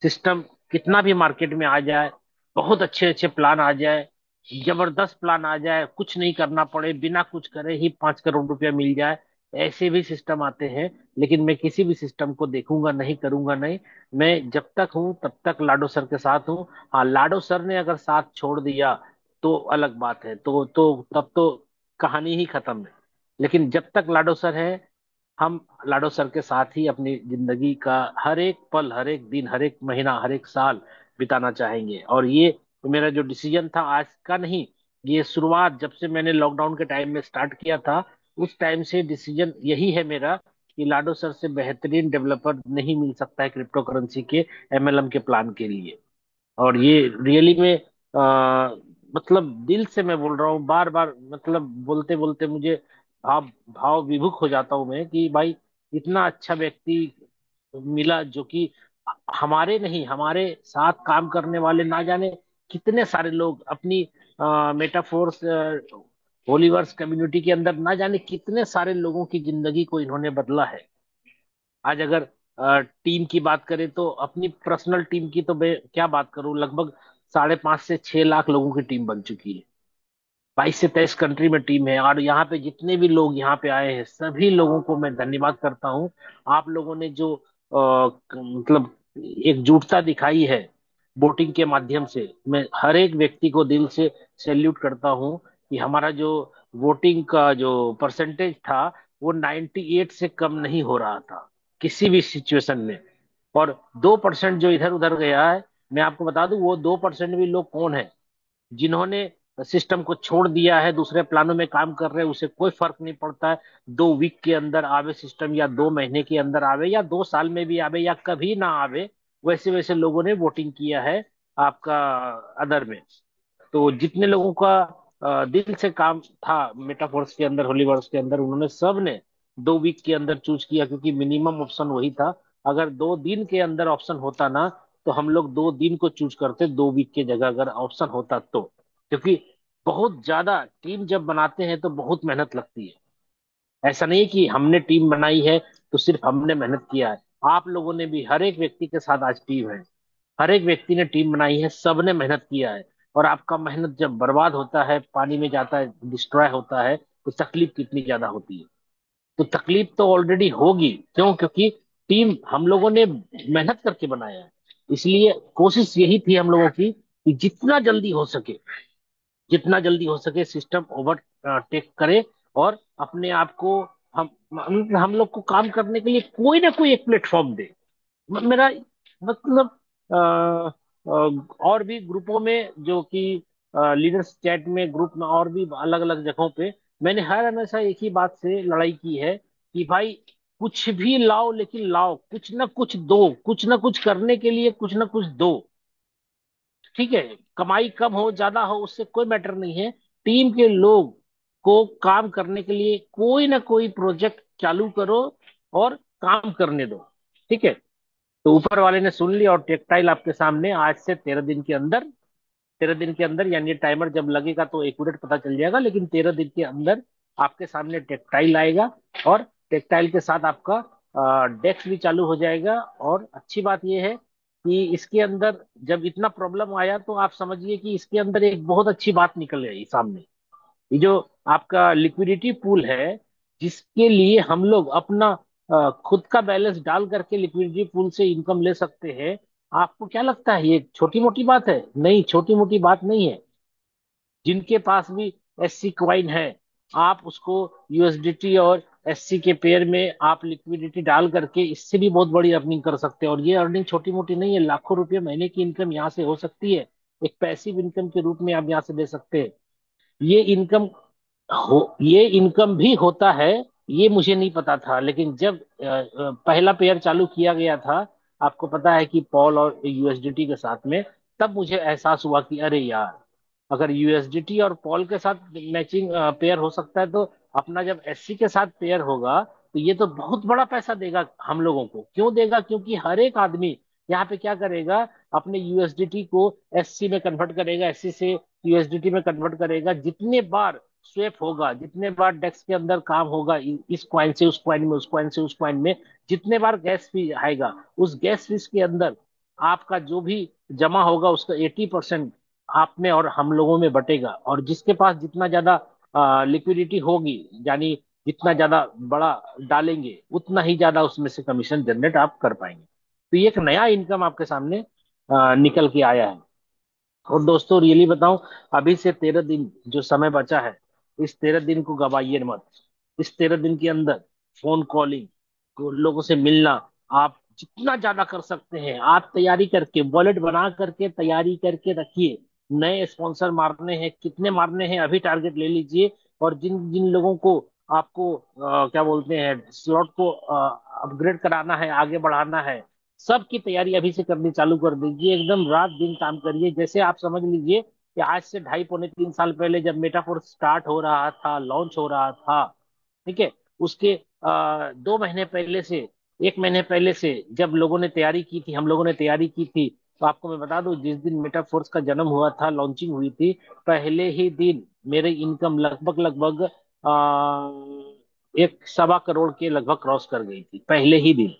E: सिस्टम कितना भी मार्केट में आ जाए, बहुत अच्छे अच्छे प्लान आ जाए, जबरदस्त प्लान आ जाए, कुछ नहीं करना पड़े, बिना कुछ करे ही 5 करोड़ रुपया मिल जाए, ऐसे भी सिस्टम आते हैं। लेकिन मैं किसी भी सिस्टम को देखूंगा नहीं, करूंगा नहीं। मैं जब तक हूं तब तक लाडो सर के साथ हूं। हाँ, लाडो सर ने अगर साथ छोड़ दिया तो अलग बात है, तो तब तो कहानी ही खत्म है। लेकिन जब तक लाडो सर है, हम लाडो सर के साथ ही अपनी जिंदगी का हर एक पल, हर एक दिन, हर एक महीना, हर एक साल बिताना चाहेंगे। और ये मेरा जो डिसीजन था आज का नहीं, ये शुरुआत जब से मैंने लॉकडाउन के टाइम में स्टार्ट किया था, उस टाइम से डिसीजन यही है मेरा कि लाडो सर से बेहतरीन डेवलपर नहीं मिल सकता है क्रिप्टो करेंसी के एमएलएम के प्लान के लिए। और ये रियली में मतलब दिल से मैं बोल रहा हूँ, बार बार, मतलब बोलते बोलते मुझे भाव भाव विभुक हो जाता हूँ मैं कि भाई, इतना अच्छा व्यक्ति मिला जो कि हमारे नहीं, हमारे साथ काम करने वाले ना जाने कितने सारे लोग, अपनी मेटाफोर्स होलीवर्स कम्युनिटी के अंदर ना जाने कितने सारे लोगों की जिंदगी को इन्होंने बदला है। आज अगर टीम की बात करें तो अपनी पर्सनल टीम की तो मैं क्या बात करूं, लगभग 5.5 से 6 लाख लोगों की टीम बन चुकी है। 22 से 23 कंट्री में टीम है, और यहाँ पे जितने भी लोग यहाँ पे आए हैं सभी लोगों को मैं धन्यवाद करता हूँ। आप लोगों ने जो मतलब एकजुटता दिखाई है वोटिंग के माध्यम से, मैं हर एक व्यक्ति को दिल से सैल्यूट करता हूँ कि हमारा जो वोटिंग का जो परसेंटेज था वो 98 से कम नहीं हो रहा था किसी भी सिचुएशन में। और 2% जो इधर उधर गया है, मैं आपको बता दूं वो 2% भी लोग कौन है, जिन्होंने सिस्टम को छोड़ दिया है, दूसरे प्लानों में काम कर रहे हैं, उसे कोई फर्क नहीं पड़ता है 2 वीक के अंदर आवे सिस्टम, या 2 महीने के अंदर आवे, या 2 साल में भी आवे, या कभी ना आवे, वैसे वैसे लोगों ने वोटिंग किया है आपका अदर में। तो जितने लोगों का दिल से काम था मेटाफोर्स के अंदर, होलीवर्स के अंदर, उन्होंने सब ने 2 वीक के अंदर चूज किया, क्योंकि मिनिमम ऑप्शन वही था। अगर 2 दिन के अंदर ऑप्शन होता ना, तो हम लोग 2 दिन को चूज करते 2 वीक की जगह, अगर ऑप्शन होता तो। क्योंकि बहुत ज्यादा टीम जब बनाते हैं तो बहुत मेहनत लगती है। ऐसा नहीं कि हमने टीम बनाई है तो सिर्फ हमने मेहनत किया है, आप लोगों ने भी, हर एक व्यक्ति के साथ आज टीम है, हर एक व्यक्ति ने टीम बनाई है, सबने मेहनत किया है। और आपका मेहनत जब बर्बाद होता है, पानी में जाता है, डिस्ट्रॉय होता है, तो तकलीफ कितनी ज्यादा होती है। तो तकलीफ तो ऑलरेडी होगी, क्यों? क्योंकि टीम हम लोगों ने मेहनत करके बनाया है। इसलिए कोशिश यही थी हम लोगों की कि जितना जल्दी हो सके सिस्टम ओवर टेक करे, और अपने आप को हम लोग को काम करने के लिए कोई ना कोई एक प्लेटफॉर्म दे। मेरा मतलब और भी ग्रुपों में, जो कि लीडर्स चैट में, ग्रुप में, और भी अलग अलग जगहों पे, मैंने हर हमेशा एक ही बात से लड़ाई की है कि भाई कुछ भी लाओ, लेकिन लाओ, कुछ ना कुछ दो, कुछ ना कुछ करने के लिए कुछ ना कुछ दो। ठीक है, कमाई कम हो ज्यादा हो उससे कोई मैटर नहीं है, टीम के लोग को काम करने के लिए कोई ना कोई प्रोजेक्ट चालू करो और काम करने दो। ठीक है, तो ऊपर वाले ने सुन लिया, और टेक्सटाइल आपके सामने आज से 13 दिन के अंदर, 13 दिन के अंदर, यानी टाइमर जब लगेगा तो एक्यूरेट पता चल जाएगा, लेकिन 13 दिन के अंदर आपके सामने टेक्सटाइल आएगा, और टेक्सटाइल के साथ आपका डेस्क भी चालू हो जाएगा। और अच्छी बात यह है कि इसके अंदर जब इतना प्रॉब्लम आया, तो आप समझिए कि इसके अंदर एक बहुत अच्छी बात निकल आई सामने। ये जो आपका लिक्विडिटी पूल है, जिसके लिए हम लोग अपना खुद का बैलेंस डाल करके लिक्विडिटी पूल से इनकम ले सकते हैं, आपको क्या लगता है ये छोटी मोटी बात है? नहीं, छोटी मोटी बात नहीं है। जिनके पास भी एससी क्वाइन है, आप उसको यूएसडीटी और एससी के पेयर में आप लिक्विडिटी डाल करके इससे भी बहुत बड़ी अर्निंग कर सकते हैं। और ये अर्निंग छोटी मोटी नहीं है, लाखों रुपए महीने की इनकम यहाँ से हो सकती है। एक पैसिव इनकम के रूप में आप यहाँ से दे सकते हैं। ये इनकम ये इनकम भी होता है, ये मुझे नहीं पता था, लेकिन जब पहला पेयर चालू किया गया था, आपको पता है कि पॉल और यूएसडीटी के साथ में, तब मुझे एहसास हुआ कि अरे यार, अगर यूएसडीटी और पॉल के साथ मैचिंग पेयर हो सकता है, तो अपना जब एससी के साथ पेयर होगा, तो ये तो बहुत बड़ा पैसा देगा हम लोगों को। क्यों देगा? क्योंकि हर एक आदमी यहाँ पे क्या करेगा, अपने यूएसडीटी को एससी में कन्वर्ट करेगा, एससी से यूएसडीटी में कन्वर्ट करेगा। जितने बार स्वेप होगा, जितने बार डेस्क के अंदर काम होगा, इस क्वाइन से उस क्वाइन में, उस क्वाइन से उस क्वाइन में, जितने बार गैस फी आएगा, उस गैस फीस के अंदर आपका जो भी जमा होगा उसका 80% आप में और हम लोगों में बटेगा। और जिसके पास जितना ज्यादा लिक्विडिटी होगी, यानी जितना ज्यादा बड़ा डालेंगे, उतना ही ज्यादा उसमें से कमीशन जनरेट आप कर पाएंगे। तो ये एक नया इनकम आपके सामने निकल के आया है। और दोस्तों रियली बताऊं, अभी से 13 दिन जो समय बचा है, इस 13 दिन को गवाइए मत। इस 13 दिन के अंदर फोन कॉलिंग, लोगों से मिलना, आप जितना ज्यादा कर सकते हैं, आप तैयारी करके, वॉलेट बना करके तैयारी करके रखिए। नए स्पॉन्सर मारने हैं, कितने मारने हैं अभी टारगेट ले लीजिए। और जिन जिन लोगों को आपको क्या बोलते हैं, स्लॉट को अपग्रेड कराना है, आगे बढ़ाना है, सबकी तैयारी अभी से करनी चालू कर दीजिए। एकदम रात दिन काम करिए। जैसे आप समझ लीजिए कि आज से 2.5 पौने 3 साल पहले जब मेटाफोर स्टार्ट हो रहा था, लॉन्च हो रहा था, ठीक है, उसके 2 महीने पहले से, 1 महीने पहले से जब लोगों ने तैयारी की थी, हम लोगों ने तैयारी की थी, तो आपको मैं बता दूं, जिस दिन मेटाफोर्स का जन्म हुआ था, लॉन्चिंग हुई थी, पहले ही दिन मेरी इनकम लगभग लगभग 1 सवा करोड़ के लगभग क्रॉस कर गई थी, पहले ही दिन।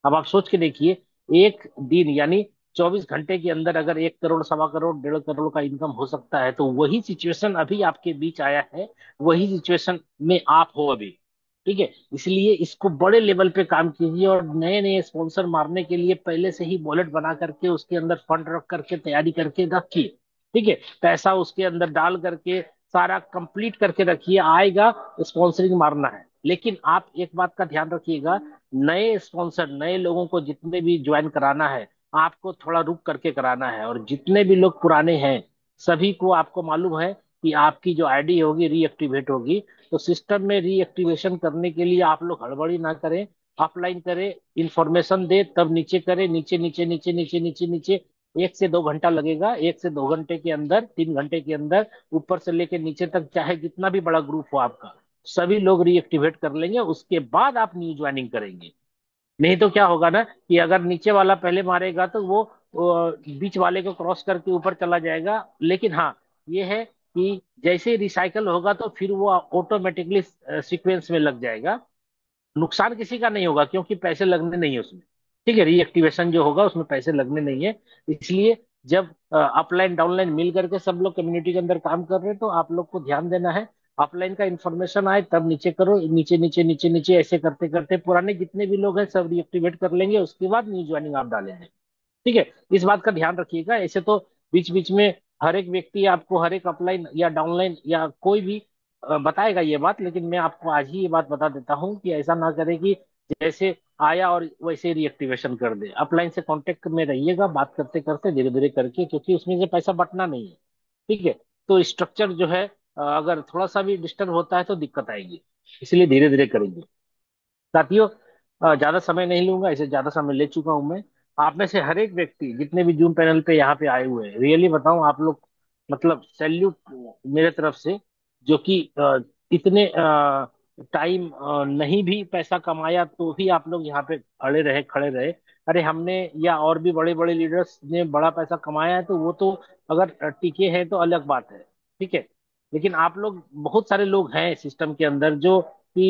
E: अब आप सोच के देखिए, एक दिन यानी 24 घंटे के अंदर अगर 1 करोड़, 1.25 करोड़, 1.5 करोड़ का इनकम हो सकता है, तो वही सिचुएशन अभी आपके बीच आया है, वही सिचुएशन में आप हो अभी। ठीक है, इसलिए इसको बड़े लेवल पे काम कीजिए और नए नए स्पॉन्सर मारने के लिए पहले से ही वॉलेट बना करके उसके अंदर फंड रख करके तैयारी करके रखिए। ठीक है, पैसा उसके अंदर डाल करके सारा कंप्लीट करके रखिए, आएगा, स्पॉन्सरिंग मारना है। लेकिन आप एक बात का ध्यान रखिएगा, नए स्पॉन्सर नए लोगों को जितने भी ज्वाइन कराना है आपको थोड़ा रुक करके कराना है, और जितने भी लोग पुराने हैं सभी को आपको मालूम है कि आपकी जो आईडी होगी रीएक्टिवेट होगी। तो सिस्टम में रीएक्टिवेशन करने के लिए आप लोग हड़बड़ी ना करें, ऑफलाइन करें, इंफॉर्मेशन दे तब नीचे करें, नीचे नीचे नीचे नीचे नीचे नीचे 1 से 2 घंटा लगेगा, 1 से 2 घंटे के अंदर 3 घंटे के अंदर ऊपर से लेके नीचे तक चाहे जितना भी बड़ा ग्रुप हो आपका सभी लोग रीएक्टिवेट कर लेंगे, उसके बाद आप न्यू ज्वाइनिंग करेंगे। नहीं तो क्या होगा ना कि अगर नीचे वाला पहले मारेगा तो वो बीच वाले को क्रॉस करके ऊपर चला जाएगा। लेकिन हाँ, ये है कि जैसे ही रिसाइकल होगा तो फिर वो ऑटोमेटिकली सीक्वेंस में लग जाएगा, नुकसान किसी का नहीं होगा क्योंकि पैसे लगने नहीं है उसमें। ठीक है, रीएक्टिवेशन जो होगा उसमें पैसे लगने नहीं है। इसलिए जब अपलाइन डाउनलाइन मिल करके सब लोग कम्युनिटी के अंदर काम कर रहे हैं तो आप लोग को ध्यान देना है, अपलाइन का इन्फॉर्मेशन आए तब नीचे करो, नीचे नीचे नीचे नीचे ऐसे करते करते पुराने जितने भी लोग हैं सब रीएक्टिवेट कर लेंगे, उसके बाद न्यू ज्वाइनिंग आप डालेंगे। ठीक है, इस बात का ध्यान रखिएगा। ऐसे तो बीच बीच में हर एक व्यक्ति आपको हर एक अपलाइन या डाउनलाइन या कोई भी बताएगा ये बात, लेकिन मैं आपको आज ही ये बात बता देता हूँ कि ऐसा ना करें कि जैसे आया और वैसे रीएक्टिवेशन कर दे। अपलाइन से कांटेक्ट में रहिएगा, बात करते करते धीरे धीरे करके, क्योंकि उसमें से पैसा बटना नहीं है। ठीक है, तो स्ट्रक्चर जो है अगर थोड़ा सा भी डिस्टर्ब होता है तो दिक्कत आएगी, इसलिए धीरे धीरे करेंगे। साथियों, ज्यादा समय नहीं लूंगा, इसे ज्यादा समय ले चुका हूं मैं। आप में से हर एक व्यक्ति जितने भी जूम पैनल पे यहाँ पे आए हुए हैं, रियली बताऊं आप लोग, मतलब सैल्यूट मेरे तरफ से, जो कि इतने टाइम नहीं भी पैसा कमाया तो भी आप लोग यहाँ पे खड़े रहे। अरे हमने या और भी बड़े बड़े लीडर्स ने बड़ा पैसा कमाया है तो वो तो अगर टिके हैं तो अलग बात है। ठीक है, लेकिन आप लोग, बहुत सारे लोग हैं सिस्टम के अंदर जो कि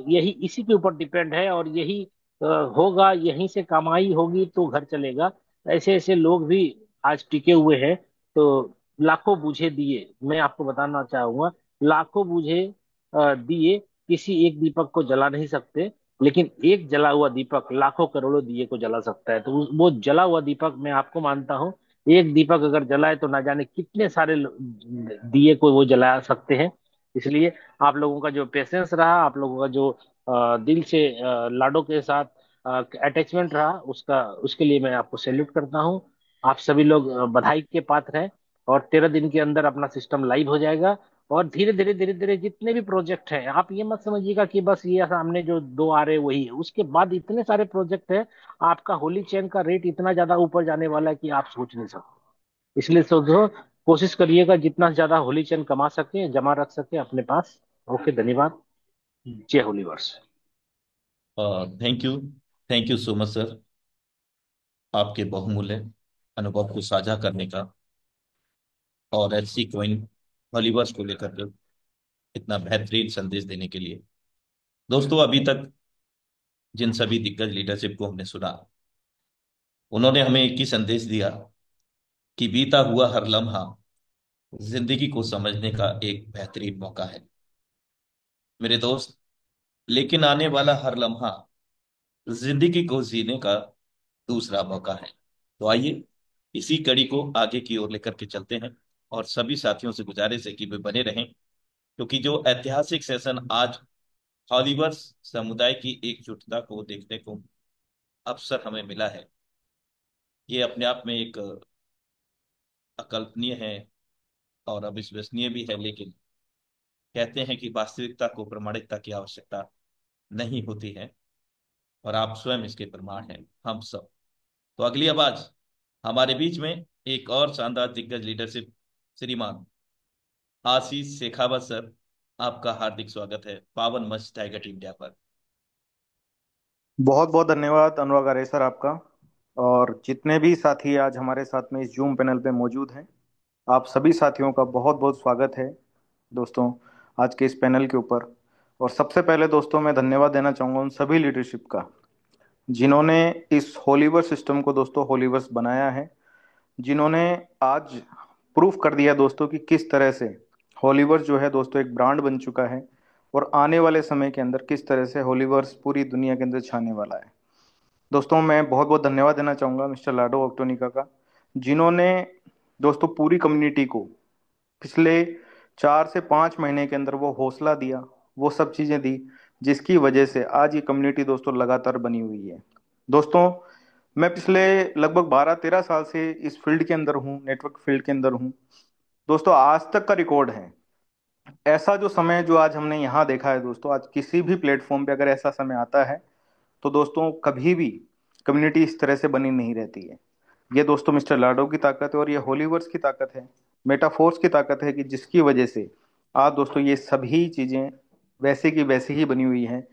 E: यही इसी के ऊपर डिपेंड है और यही होगा, यहीं से कमाई होगी तो घर चलेगा। ऐसे ऐसे लोग भी आज टिके हुए हैं। तो लाखों बूझे दिए, मैं आपको बताना चाहूंगा, लाखों बूझे दिए किसी एक दीपक को जला नहीं सकते, लेकिन एक जला हुआ दीपक लाखों करोड़ों दिए को जला सकता है। तो वो जला हुआ दीपक मैं आपको मानता हूँ, एक दीपक अगर जलाए तो ना जाने कितने सारे दिए को वो जला सकते हैं। इसलिए आप लोगों का जो पेशेंस रहा, आप लोगों का जो दिल से लाडो के साथ अटैचमेंट रहा, उसका उसके लिए मैं आपको सैल्यूट करता हूँ। आप सभी लोग बधाई के पात्र हैं। और 13 दिन के अंदर अपना सिस्टम लाइव हो जाएगा। और धीरे धीरे जितने भी प्रोजेक्ट हैं, आप ये मत समझिएगा कि बस ये सामने जो दो आ रहे वही है, उसके बाद इतने सारे प्रोजेक्ट हैं। आपका होली चेन का रेट इतना ज्यादा ऊपर जाने वाला है कि आप सोच नहीं सकते। इसलिए सोचो, कोशिश करिएगा जितना ज्यादा होली चेन कमा सके, जमा रख सके अपने पास। ओके, धन्यवाद। जय होली वर्ष।
A: Thank you so much sir, आपके बहुमूल्य अनुभव को साझा करने का और एचसी क्वाइन हॉलीवर्स को लेकर के इतना बेहतरीन संदेश देने के लिए। दोस्तों, अभी तक जिन सभी दिग्गज लीडरशिप को हमने सुना, उन्होंने हमें एक ही संदेश दिया कि बीता हुआ हर लम्हा जिंदगी को समझने का एक बेहतरीन मौका है मेरे दोस्त, लेकिन आने वाला हर लम्हा जिंदगी को जीने का दूसरा मौका है। तो आइए इसी कड़ी को आगे की ओर लेकर के चलते हैं, और सभी साथियों से गुजारिश है कि वे बने रहें, क्योंकि जो ऐतिहासिक सेशन आज हॉलीवर्स समुदाय की एकजुटता को देखने को अवसर हमें मिला है, ये अपने आप में एक अकल्पनीय है और अविश्वसनीय भी है। लेकिन कहते हैं कि वास्तविकता को प्रमाणिकता की आवश्यकता नहीं होती है, और आप स्वयं इसके प्रमाण हैं, हम सब। तो अगली आवाज हमारे बीच में एक और शानदार दिग्गज लीडरशिप, श्रीमान आशीष शेखावत सर, आपका हार्दिक स्वागत है पावन मंच टाइगर इंडिया पर।
F: बहुत बहुत धन्यवाद अनुराग आर्य सर आपका। और जितने भी साथी आज हमारे साथ में इस जूम पैनल पे मौजूद हैं, आप सभी साथियों का बहुत बहुत स्वागत है दोस्तों आज के इस पैनल के ऊपर। और सबसे पहले दोस्तों मैं धन्यवाद देना चाहूँगा उन सभी लीडरशिप का जिन्होंने इस होलीवर्स सिस्टम को दोस्तों होलीवर्स बनाया है, जिन्होंने आज प्रूफ कर दिया दोस्तों कि किस तरह से हॉलीवर्स जो है दोस्तों एक ब्रांड बन चुका है। और आने वाले समय के अंदर किस तरह से होलीवर्स पूरी दुनिया के अंदर छाने वाला है। दोस्तों मैं बहुत बहुत धन्यवाद देना चाहूँगा मिस्टर लाडो ऑक्टोनिका का, जिन्होंने दोस्तों पूरी कम्युनिटी को पिछले 4 से 5 महीने के अंदर वो हौसला दिया, वो सब चीज़ें दी, जिसकी वजह से आज ये कम्युनिटी दोस्तों लगातार बनी हुई है। दोस्तों मैं पिछले लगभग 12-13 साल से इस फील्ड के अंदर हूँ, नेटवर्क फील्ड के अंदर हूँ। दोस्तों आज तक का रिकॉर्ड है, ऐसा जो समय जो आज हमने यहाँ देखा है दोस्तों, आज किसी भी प्लेटफॉर्म पे अगर ऐसा समय आता है तो दोस्तों कभी भी कम्युनिटी इस तरह से बनी नहीं रहती है। ये दोस्तों मिस्टर लाडो की ताकत है और ये होलीवर्स की ताकत है, मेटाफोर्स की ताकत है, कि जिसकी वजह से आज दोस्तों ये सभी चीजें वैसे की वैसे ही बनी हुई हैं।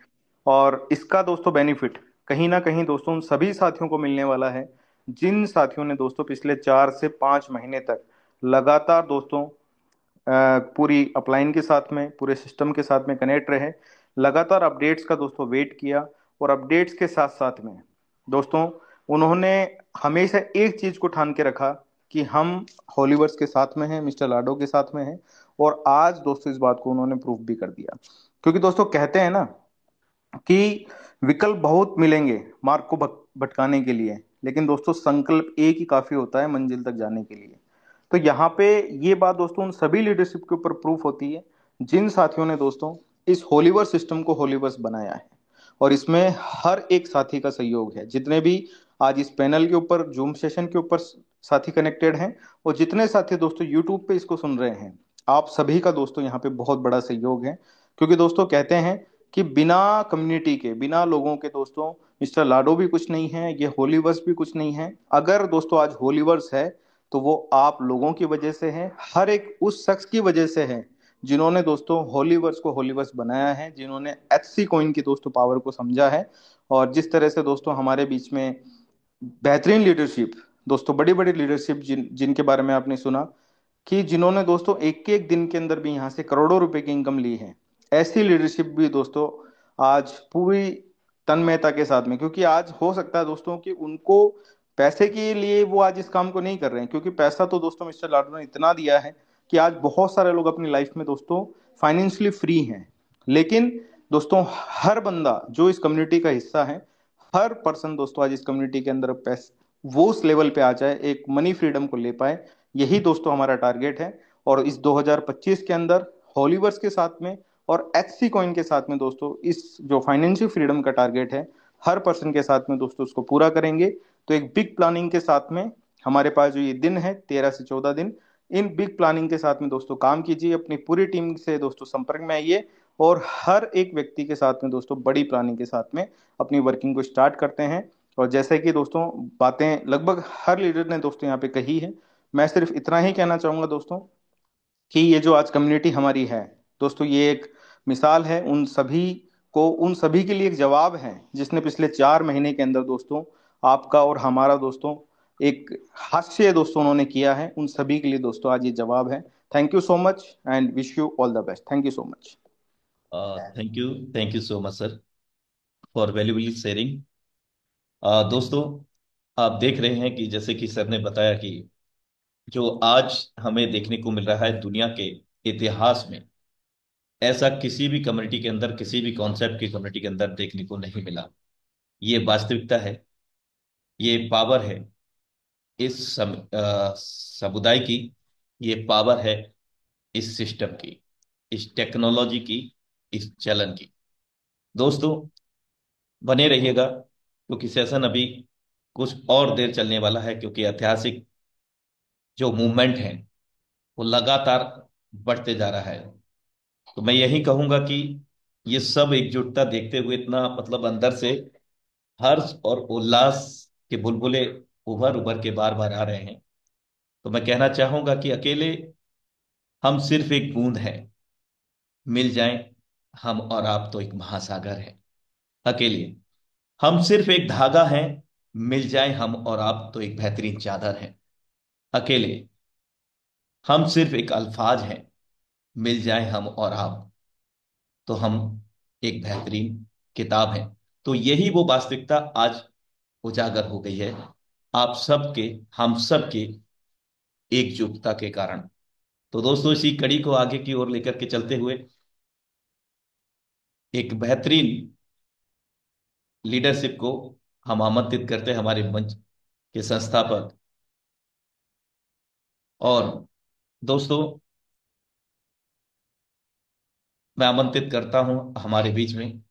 F: और इसका दोस्तों बेनिफिट कहीं ना कहीं दोस्तों उन सभी साथियों को मिलने वाला है, जिन साथियों ने दोस्तों पिछले 4 से 5 महीने तक लगातार दोस्तों पूरी अपलाइन के साथ में, पूरे सिस्टम के साथ में कनेक्ट रहे, लगातार अपडेट्स का दोस्तों वेट किया, और अपडेट्स के साथ साथ में दोस्तों उन्होंने हमेशा एक चीज को ठान के रखा कि हम हॉलीवर्स के साथ में हैं, मिस्टर लाडो के साथ में हैं। और आज दोस्तों इस बात को उन्होंने प्रूफ भी कर दिया, क्योंकि दोस्तों कहते हैं ना कि विकल्प बहुत मिलेंगे मार्ग को भटकाने के लिए, लेकिन दोस्तों संकल्प एक ही काफी होता है मंजिल तक जाने के लिए। तो यहाँ पे ये बात दोस्तों उन सभी लीडरशिप के ऊपर प्रूफ होती है, जिन साथियों ने दोस्तों इस होलीवर्स सिस्टम को होलीवर्स बनाया है। और इसमें हर एक साथी का सहयोग है, जितने भी आज इस पैनल के ऊपर जूम सेशन के ऊपर साथी कनेक्टेड हैं, और जितने साथी दोस्तों यूट्यूब पे इसको सुन रहे हैं, आप सभी का दोस्तों यहाँ पे बहुत बड़ा सहयोग है। क्योंकि दोस्तों कहते हैं कि बिना कम्युनिटी के, बिना लोगों के दोस्तों मिस्टर लाडो भी कुछ नहीं है, ये होलीवर्स भी कुछ नहीं है। अगर दोस्तों आज होलीवर्स है तो वो आप लोगों की वजह से है, हर एक उस शख्स की वजह से है जिन्होंने दोस्तों होलीवर्स को होलीवर्स बनाया है, जिन्होंने एचसी कॉइन की दोस्तों पावर को समझा है। और जिस तरह से दोस्तों हमारे बीच में बेहतरीन लीडरशिप, दोस्तों बड़ी बड़ी लीडरशिप जिनके बारे में आपने सुना, कि जिन्होंने दोस्तों एक एक दिन के अंदर भी यहाँ से करोड़ों रुपए की इनकम ली है, ऐसी लीडरशिप भी दोस्तों आज पूरी तन्मयता के साथ में, क्योंकि आज हो सकता है दोस्तों कि उनको पैसे के लिए वो आज इस काम को नहीं कर रहे हैं, क्योंकि पैसा तो दोस्तों मिस्टर लाडो ने इतना दिया है कि आज बहुत सारे लोग अपनी लाइफ में दोस्तों फाइनेंशियली फ्री हैं। लेकिन दोस्तों हर बंदा जो इस कम्युनिटी का हिस्सा है, हर पर्सन दोस्तों आज इस कम्युनिटी के अंदर पैसे वो उस लेवल पे आ जाए, एक मनी फ्रीडम को ले पाए, यही दोस्तों हमारा टारगेट है। और इस 2025 के अंदर हॉलीवर्स के साथ में और एचसी कॉइन के साथ में दोस्तों इस जो फाइनेंशियल फ्रीडम का टारगेट है, हर पर्सन के साथ में दोस्तों उसको पूरा करेंगे। तो एक बिग प्लानिंग के साथ में हमारे पास जो ये दिन है 13 से 14 दिन, इन बिग प्लानिंग के साथ में दोस्तों काम कीजिए, अपनी पूरी टीम से दोस्तों संपर्क में आइए, और हर एक व्यक्ति के साथ में दोस्तों बड़ी प्लानिंग के साथ में अपनी वर्किंग को स्टार्ट करते हैं। और जैसे कि दोस्तों बातें लगभग हर लीडर ने दोस्तों यहाँ पे कही है, मैं सिर्फ इतना ही कहना चाहूंगा दोस्तों कि ये जो आज कम्युनिटी हमारी है दोस्तों, ये एक मिसाल है उन सभी को, उन सभी के लिए एक जवाब है, जिसने पिछले 4 महीने के अंदर दोस्तों आपका और हमारा दोस्तों एक हास्य दोस्तों उन्होंने किया है, उन सभी के लिए दोस्तों आज ये जवाब है। Thank you so much and wish you all the best. Thank you so much.
A: Thank you so much sir for valuable sharing. दोस्तों आप देख रहे हैं कि जैसे कि सर ने बताया कि जो आज हमें देखने को मिल रहा है दुनिया के इतिहास में, ऐसा किसी भी कम्युनिटी के अंदर, किसी भी कॉन्सेप्ट की कम्युनिटी के अंदर देखने को नहीं मिला। ये वास्तविकता है, ये पावर है समुदाय की, ये पावर है इस सिस्टम की, इस टेक्नोलॉजी की, इस चलन की। दोस्तों बने रहिएगा, क्योंकि सेशन अभी कुछ और देर चलने वाला है, क्योंकि ऐतिहासिक जो मूवमेंट है वो लगातार बढ़ते जा रहा है। तो मैं यही कहूंगा कि ये सब एकजुटता देखते हुए इतना मतलब अंदर से हर्ष और उल्लास के बुलबुले उभर उभर के बार बार आ रहे हैं। तो मैं कहना चाहूंगा कि अकेले हम सिर्फ एक बूंद हैं, मिल जाएं हम और आप तो एक महासागर है। अकेले हम सिर्फ एक धागा हैं, मिल जाएं हम और आप तो एक बेहतरीन चादर है। अकेले हम सिर्फ एक अल्फाज हैं, मिल जाएं हम और आप तो हम एक बेहतरीन किताब है। तो यही वो वास्तविकता आज उजागर हो गई है, आप सबके, हम सबके एकजुटता के कारण। तो दोस्तों इसी कड़ी को आगे की ओर लेकर के चलते हुए एक बेहतरीन लीडरशिप को हम आमंत्रित करते हैं हमारे मंच के संस्थापक। और दोस्तों, मैं आमंत्रित करता हूं हमारे बीच में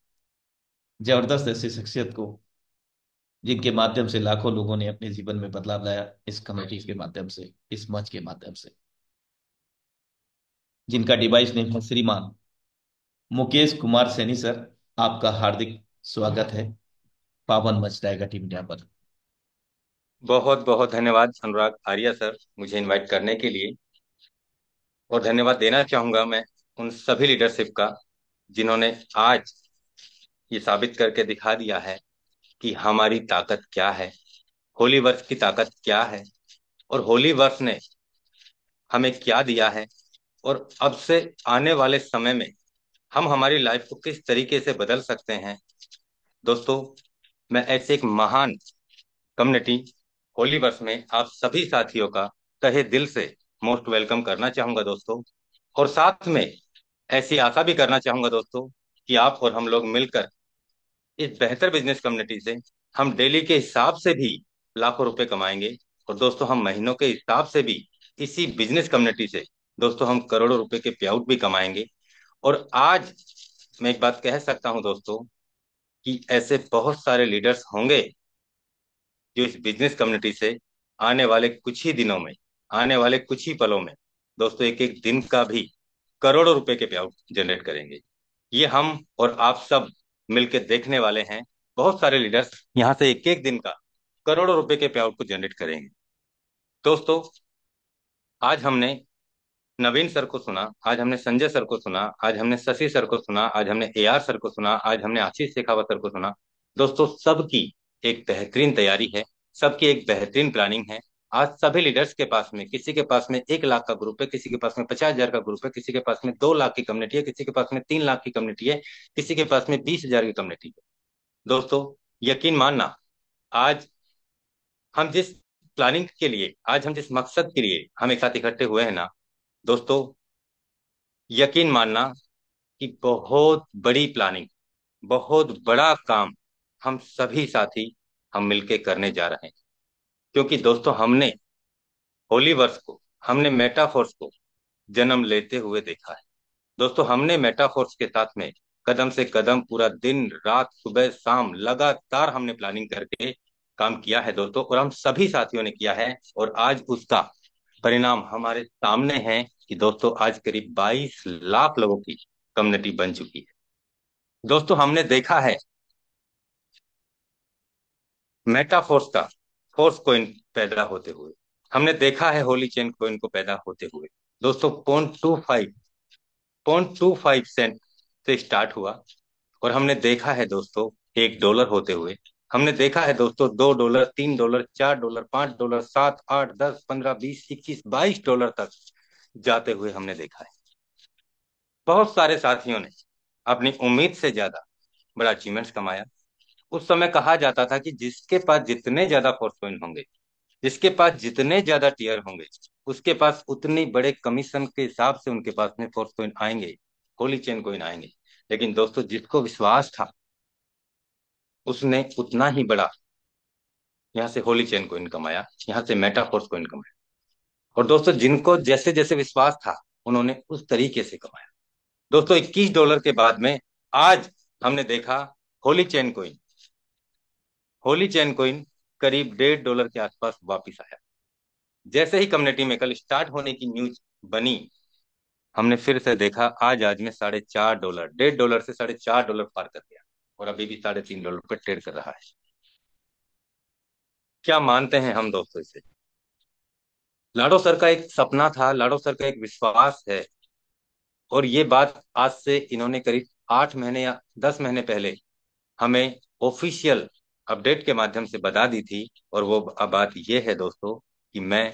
A: जबरदस्त ऐसी शख्सियत को, जिनके माध्यम से लाखों लोगों ने अपने जीवन में बदलाव लाया, इस कमेटी के माध्यम से, इस मंच के माध्यम से, जिनका डिवाइस नेम है श्रीमान मुकेश कुमार सैनी सर। आपका हार्दिक स्वागत है पावन मंच टाइगर टीम इंडिया पर।
G: बहुत बहुत धन्यवाद अनुराग आर्या सर, मुझे इनवाइट करने के लिए। और धन्यवाद देना चाहूंगा मैं उन सभी लीडरशिप का जिन्होंने आज ये साबित करके दिखा दिया है कि हमारी ताकत क्या है, होली वर्ष की ताकत क्या है, और होली वर्ष ने हमें क्या दिया है, और अब से आने वाले समय में हम हमारी लाइफ को किस तरीके से बदल सकते हैं। दोस्तों, मैं ऐसे एक महान कम्युनिटी होली वर्ष में आप सभी साथियों का तहे दिल से मोस्ट वेलकम करना चाहूंगा दोस्तों। और साथ में ऐसी आशा भी करना चाहूंगा दोस्तों कि आप और हम लोग मिलकर इस बेहतर बिजनेस कम्युनिटी से हम डेली के हिसाब से भी लाखों रुपए कमाएंगे। और दोस्तों, हम महीनों के हिसाब से भी इसी बिजनेस कम्युनिटी से दोस्तों हम करोड़ों रुपए के पे आउट भी कमाएंगे। और आज मैं एक बात कह सकता हूं दोस्तों कि ऐसे बहुत सारे लीडर्स होंगे जो इस बिजनेस कम्युनिटी से आने वाले कुछ ही दिनों में, आने वाले कुछ ही पलों में दोस्तों एक एक दिन का भी करोड़ों रुपए के पे आउट जनरेट करेंगे। ये हम और आप सब मिलकर देखने वाले हैं। बहुत सारे लीडर्स यहाँ से एक एक दिन का करोड़ों रुपए के पे आउट को जनरेट करेंगे। दोस्तों, आज हमने नवीन सर को सुना, आज हमने संजय सर को सुना, आज हमने शशि सर को सुना, आज हमने एआर सर को सुना, आज हमने आशीष शेखावत सर को सुना। दोस्तों, सबकी एक बेहतरीन तैयारी है, सबकी एक बेहतरीन प्लानिंग है। आज सभी लीडर्स के पास में, किसी के पास में 1 लाख का ग्रुप है, किसी के पास में 50,000 का ग्रुप है, किसी के पास में 2 लाख की कम्युनिटी है, किसी के पास में 3 लाख की कम्युनिटी है, किसी के पास में 20,000 की कम्युनिटी है। दोस्तों, यकीन मानना, आज हम जिस प्लानिंग के लिए, आज हम जिस मकसद के लिए हम एक साथ इकट्ठे हुए हैं ना दोस्तों, यकीन मानना कि बहुत बड़ी प्लानिंग, बहुत बड़ा काम हम सभी साथी हम मिलके करने जा रहे हैं। क्योंकि दोस्तों, हमने होली वर्ष को, हमने मेटाफोर्स को जन्म लेते हुए देखा है। दोस्तों, हमने मेटाफोर्स के साथ में कदम से कदम, पूरा दिन रात सुबह शाम लगातार हमने प्लानिंग करके काम किया है दोस्तों, और हम सभी साथियों ने किया है। और आज उसका परिणाम हमारे सामने है कि दोस्तों आज करीब 22 लाख लोगों की कम्युनिटी बन चुकी है। दोस्तों, हमने देखा है मेटाफोर्स का फोर्स कोइन पैदा होते हुए, हमने देखा है होली चेन कोइन को पैदा होते हुए। दोस्तों, 0.25 सेंट से स्टार्ट हुआ, और हमने देखा है दोस्तों $1 होते हुए। हमने देखा है दोस्तों $2, $3, $4, $5, 7, 8, 10, 15, 20, 21, $22 तक जाते हुए हमने देखा है। बहुत सारे साथियों ने अपनी उम्मीद से ज्यादा बड़ा अचीवमेंट्स कमाया। उस समय कहा जाता था कि जिसके पास जितने ज्यादा फोर्स पॉइंट होंगे, जिसके पास जितने ज्यादा टीयर होंगे, उसके पास उतनी बड़े कमीशन के हिसाब से उनके पास में फोर्स पॉइंट आएंगे, होली चेन कोइन आएंगे। लेकिन दोस्तों, जिसको विश्वास था उसने उतना ही बड़ा यहाँ से होली चेन कोइन कमाया, यहाँ से मेटाफोर्स कोइन कमाया। और दोस्तों, जिनको जैसे जैसे विश्वास था उन्होंने उस तरीके से कमाया। दोस्तों, $21 के बाद में आज हमने देखा Holi chain coin, Holi chain coin करीब $1.5 के आसपास वापिस आया। जैसे ही कम्युनिटी में कल स्टार्ट होने की न्यूज बनी, हमने फिर से देखा आज में $4.5, $1.5 से $4.5 पार कर गया, और अभी भी $3.5 पर ट्रेड कर रहा है। क्या मानते हैं हम दोस्तों इसे? लाडो सर का एक सपना था, लाडो सर का एक विश्वास है, और ये बात आज से इन्होंने करीब 8 महीने या 10 महीने पहले हमें ऑफिशियल अपडेट के माध्यम से बता दी थी। और वो बात ये है दोस्तों कि मैं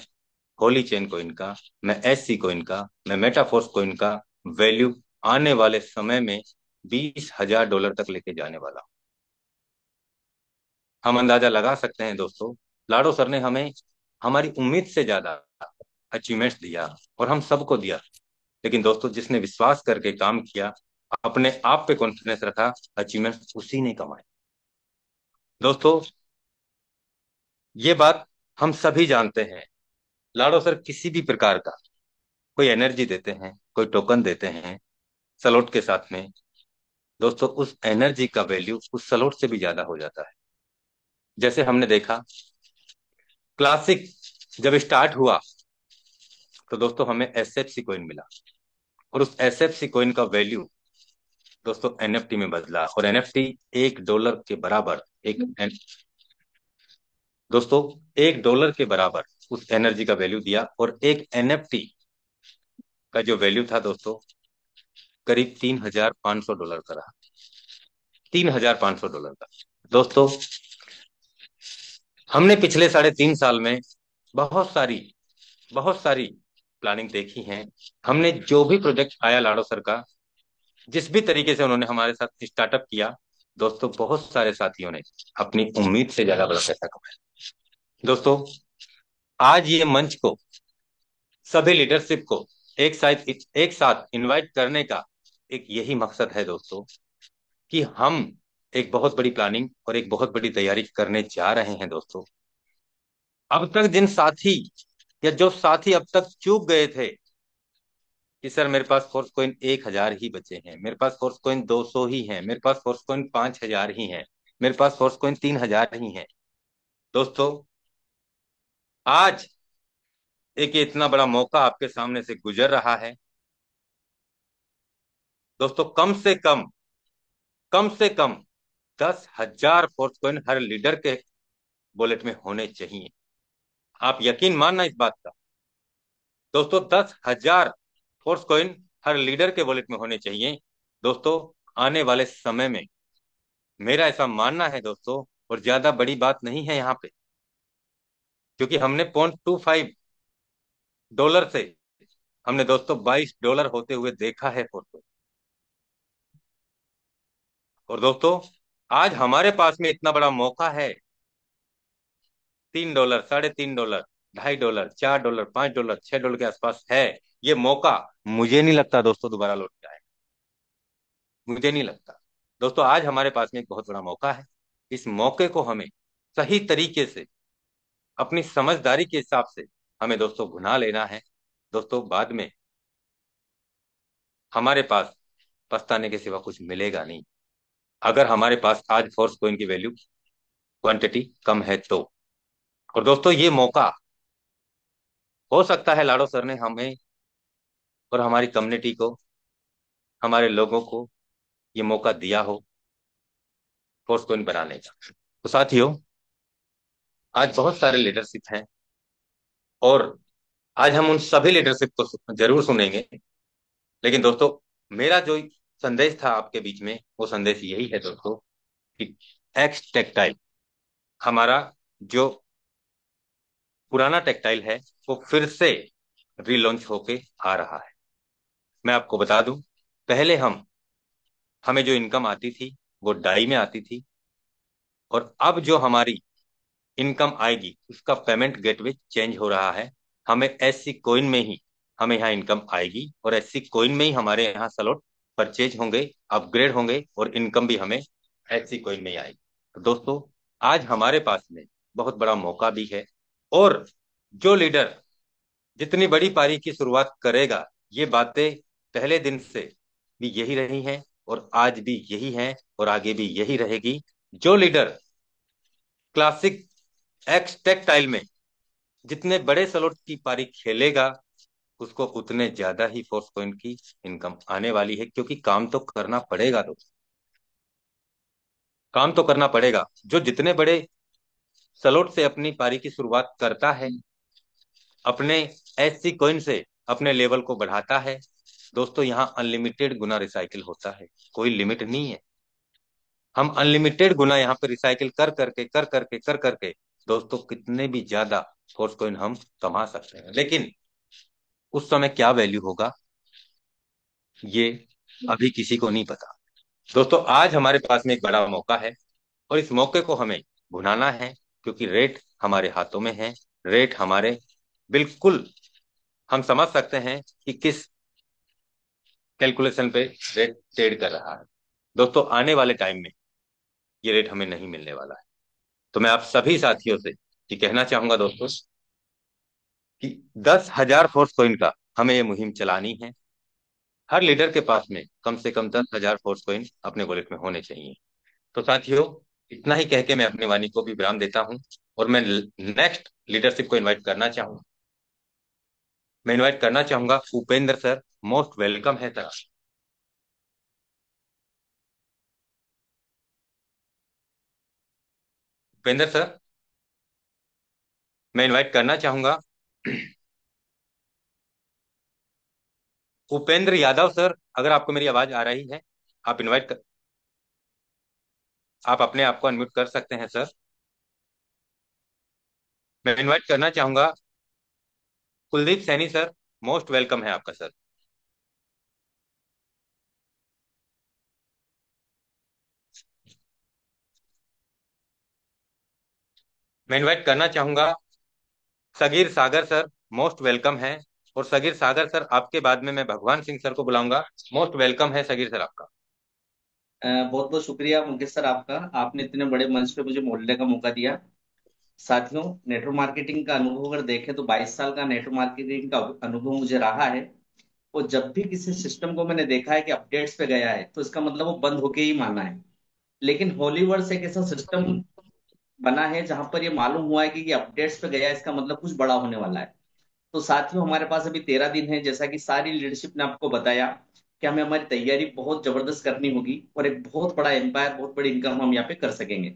G: होली चेन कोइन का, मैं एससी कोइन का, मैं मेटाफोर्स कोइन का वैल्यू आने वाले समय में $20,000 तक लेके जाने वाला हूं। हम अंदाजा लगा सकते हैं दोस्तों, लाडो सर ने हमें हमारी उम्मीद से ज्यादा अचीवमेंट्स दिया, और हम सबको दिया। लेकिन दोस्तों, जिसने विश्वास करके काम किया अपने आप पे कॉन्फिडेंस रखा, अचीवमेंट उसी ने कमाए। दोस्तों, ये बात हम सभी जानते हैं। लाडो सर किसी भी प्रकार का कोई एनर्जी देते हैं, कोई टोकन देते हैं सलोट के साथ में, दोस्तों उस एनर्जी का वैल्यू उस सलोट से भी ज्यादा हो जाता है। जैसे हमने देखा, क्लासिक जब स्टार्ट हुआ तो दोस्तों हमें एसएफसी कॉइन मिला, और उस एसएफसी कॉइन का वैल्यू दोस्तों एनएफटी में बदला, और एनएफटी $1 के बराबर दोस्तों $1 के बराबर उस एनर्जी का वैल्यू दिया, और एक एनएफटी का जो वैल्यू था दोस्तों करीब $3,500 का रहा। $3,500 का। दोस्तों, हमने पिछले 3.5 साल में बहुत सारी प्लानिंग देखी है। हमने जो भी प्रोजेक्ट आया लाडो सर का, जिस भी तरीके से उन्होंने हमारे साथ स्टार्टअप किया, दोस्तों बहुत सारे साथियों ने अपनी उम्मीद से ज्यादा बड़ा पैसा कमाया। दोस्तों, आज ये मंच को, सभी लीडरशिप को एक साथ इनवाइट करने का एक यही मकसद है दोस्तों, कि हम एक बहुत बड़ी प्लानिंग और एक बहुत बड़ी तैयारी करने जा रहे हैं। दोस्तों, अब तक जिन साथी या जो साथी अब तक चूक गए थे कि सर मेरे पास फोर्स कॉइन 1,000 ही बचे हैं, मेरे पास फोर्स कॉइन 200 ही हैं, मेरे पास फोर्स कॉइन 5,000 ही हैं, मेरे पास फोर्स कॉइन 3,000 ही हैं, दोस्तों आज एक इतना बड़ा मौका आपके सामने से गुजर रहा है। दोस्तों, कम से कम 10,000 फोर्स कॉइन हर लीडर के वॉलेट में होने चाहिए। आप यकीन मानना इस बात का। दोस्तों, 10,000 फोर्स कॉइन हर लीडर के वॉलेट में होने चाहिए। दोस्तों, आने वाले समय में मेरा ऐसा मानना है दोस्तों, और ज्यादा बड़ी बात नहीं है यहाँ पे, क्योंकि हमने $0.25 से हमने दोस्तों $22 होते हुए देखा है फोर्स कॉइन। और दोस्तों, आज हमारे पास में इतना बड़ा मौका है, $3, $3.5, $2.5, $4, $5, $6 के आसपास है। ये मौका मुझे नहीं लगता दोस्तों दोबारा लौट के आएगा, मुझे नहीं लगता। दोस्तों, आज हमारे पास में एक बहुत बड़ा मौका है। इस मौके को हमें सही तरीके से, अपनी समझदारी के हिसाब से हमें दोस्तों भुना लेना है। दोस्तों, बाद में हमारे पास पछताने के सिवा कुछ मिलेगा नहीं, अगर हमारे पास आज फोर्स कोइन की वैल्यू क्वांटिटी कम है तो। और दोस्तों, ये मौका हो सकता है लाडो सर ने हमें और हमारी कम्युनिटी को, हमारे लोगों को ये मौका दिया हो फोर्स कोइन बनाने का। तो साथियों, आज बहुत सारे लीडरशिप हैं, और आज हम उन सभी लीडरशिप को जरूर सुनेंगे। लेकिन दोस्तों, मेरा जो संदेश था आपके बीच में, वो संदेश यही है दोस्तों, कि एक्स टेक्टाइल, हमारा जो पुराना टेक्टाइल है, वो फिर से रीलॉन्च होके आ रहा है। मैं आपको बता दूं, पहले हमें जो इनकम आती थी वो डाई में आती थी, और अब जो हमारी इनकम आएगी उसका पेमेंट गेटवे चेंज हो रहा है। हमें ऐसी कोइन में ही हमें यहाँ इनकम आएगी, और ऐसी कोइन में ही हमारे यहाँ स्लॉट परचेज होंगे, अपग्रेड होंगे, और इनकम भी हमें ऐसी कोइन में ही आएगी। तो दोस्तों, आज हमारे पास में बहुत बड़ा मौका भी है, और जो लीडर जितनी बड़ी पारी की शुरुआत करेगा, ये बातें पहले दिन से भी यही रही हैं, और आज भी यही है, और आगे भी यही रहेगी। जो लीडर क्लासिक एक्स टेक्टाइल में जितने बड़े स्लॉट की पारी खेलेगा, उसको उतने ज्यादा ही फोर्स कॉइन की इनकम आने वाली है, क्योंकि काम तो करना पड़ेगा दोस्तों, काम तो करना पड़ेगा। जो जितने बड़े स्लॉट से अपनी पारी की शुरुआत करता है, अपने ऐसी कॉइन से अपने लेवल को बढ़ाता है, दोस्तों यहाँ अनलिमिटेड गुना रिसाइकिल होता है, कोई लिमिट नहीं है। हम अनलिमिटेड गुना यहाँ पे रिसाइकिल कर करके दोस्तों कितने भी ज्यादा फोर्स कॉइन हम कमा सकते हैं। लेकिन उस समय क्या वैल्यू होगा, ये अभी किसी को नहीं पता। दोस्तों, आज हमारे पास में एक बड़ा मौका है, और इस मौके को हमें भुनाना है, क्योंकि रेट हमारे हाथों में है। रेट हमारे बिल्कुल, हम समझ सकते हैं कि किस कैलकुलेशन पे रेट ट्रेड कर रहा है। दोस्तों आने वाले टाइम में ये रेट हमें नहीं मिलने वाला है। तो मैं आप सभी साथियों से ये कहना चाहूंगा दोस्तों कि 10,000 फोर्स कॉइन का हमें ये मुहिम चलानी है। हर लीडर के पास में कम से कम 10,000 फोर्स कॉइन अपने वॉलेट में होने चाहिए। तो साथियों इतना ही कह के मैं अपनी वाणी को भी विराम देता हूं और मैं नेक्स्ट लीडरशिप को मैं इनवाइट करना चाहूंगा उपेंद्र सर। मोस्ट वेलकम है सर। उपेंद्र सर, मैं इनवाइट करना चाहूंगा उपेंद्र यादव सर, अगर आपको मेरी आवाज आ रही है, आप आप अपने आप को अनम्यूट कर सकते हैं सर। मैं इनवाइट करना चाहूंगा Kuldeep Saini sir. Most welcome है आपका सर। मैं इनवाइट करना चाहूंगा सगीर सागर सर। मोस्ट वेलकम है। और सगीर सागर सर आपके बाद में मैं भगवान सिंह सर को बुलाऊंगा। मोस्ट वेलकम है सगीर सर आपका।
H: बहुत बहुत शुक्रिया मुकेश सर आपका। आपने इतने बड़े मंच पे मुझे बोलने का मौका दिया। साथियों, नेटवर्क मार्केटिंग का अनुभव अगर देखें तो 22 साल का नेटवर्क मार्केटिंग का अनुभव मुझे रहा है। और जब भी किसी सिस्टम को मैंने देखा है कि अपडेट्स पे गया है तो इसका मतलब वो बंद होके ही माना है। लेकिन होलीवर्स एक ऐसा सिस्टम बना है जहां पर ये मालूम हुआ है कि ये अपडेट्स पे गया है, इसका मतलब कुछ बड़ा होने वाला है। तो साथियों, हमारे पास अभी 13 दिन है, जैसा कि सारी लीडरशिप ने आपको बताया कि हमें हमारी तैयारी बहुत जबरदस्त करनी होगी और एक बहुत बड़ा एम्पायर, बहुत बड़ी इनकम हम यहाँ पे कर सकेंगे।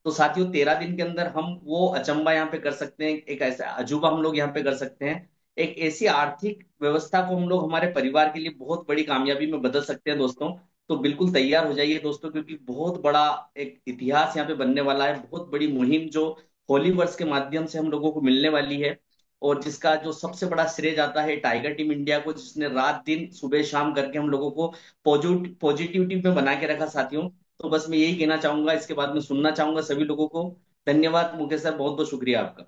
H: तो साथियों, 13 दिन के अंदर हम वो अचंबा यहाँ पे कर सकते हैं, एक ऐसा अजूबा हम लोग यहाँ पे कर सकते हैं। एक ऐसी आर्थिक व्यवस्था को हम लोग हमारे परिवार के लिए बहुत बड़ी कामयाबी में बदल सकते हैं दोस्तों। तो बिल्कुल तैयार हो जाइए दोस्तों, क्योंकि बहुत बड़ा एक इतिहास यहाँ पे बनने वाला है। बहुत बड़ी मुहिम जो होलीवर्स के माध्यम से हम लोगों को मिलने वाली है, और जिसका जो सबसे बड़ा श्रेय जाता है टाइगर टीम इंडिया को, जिसने रात दिन सुबह शाम करके हम लोगों को पॉजिटिविटी में बना के रखा साथियों। तो बस मैं यही कहना चाहूंगा, इसके बाद में सुनना चाहूंगा सभी लोगों को। धन्यवाद मुकेश सर, बहुत बहुत शुक्रिया आपका।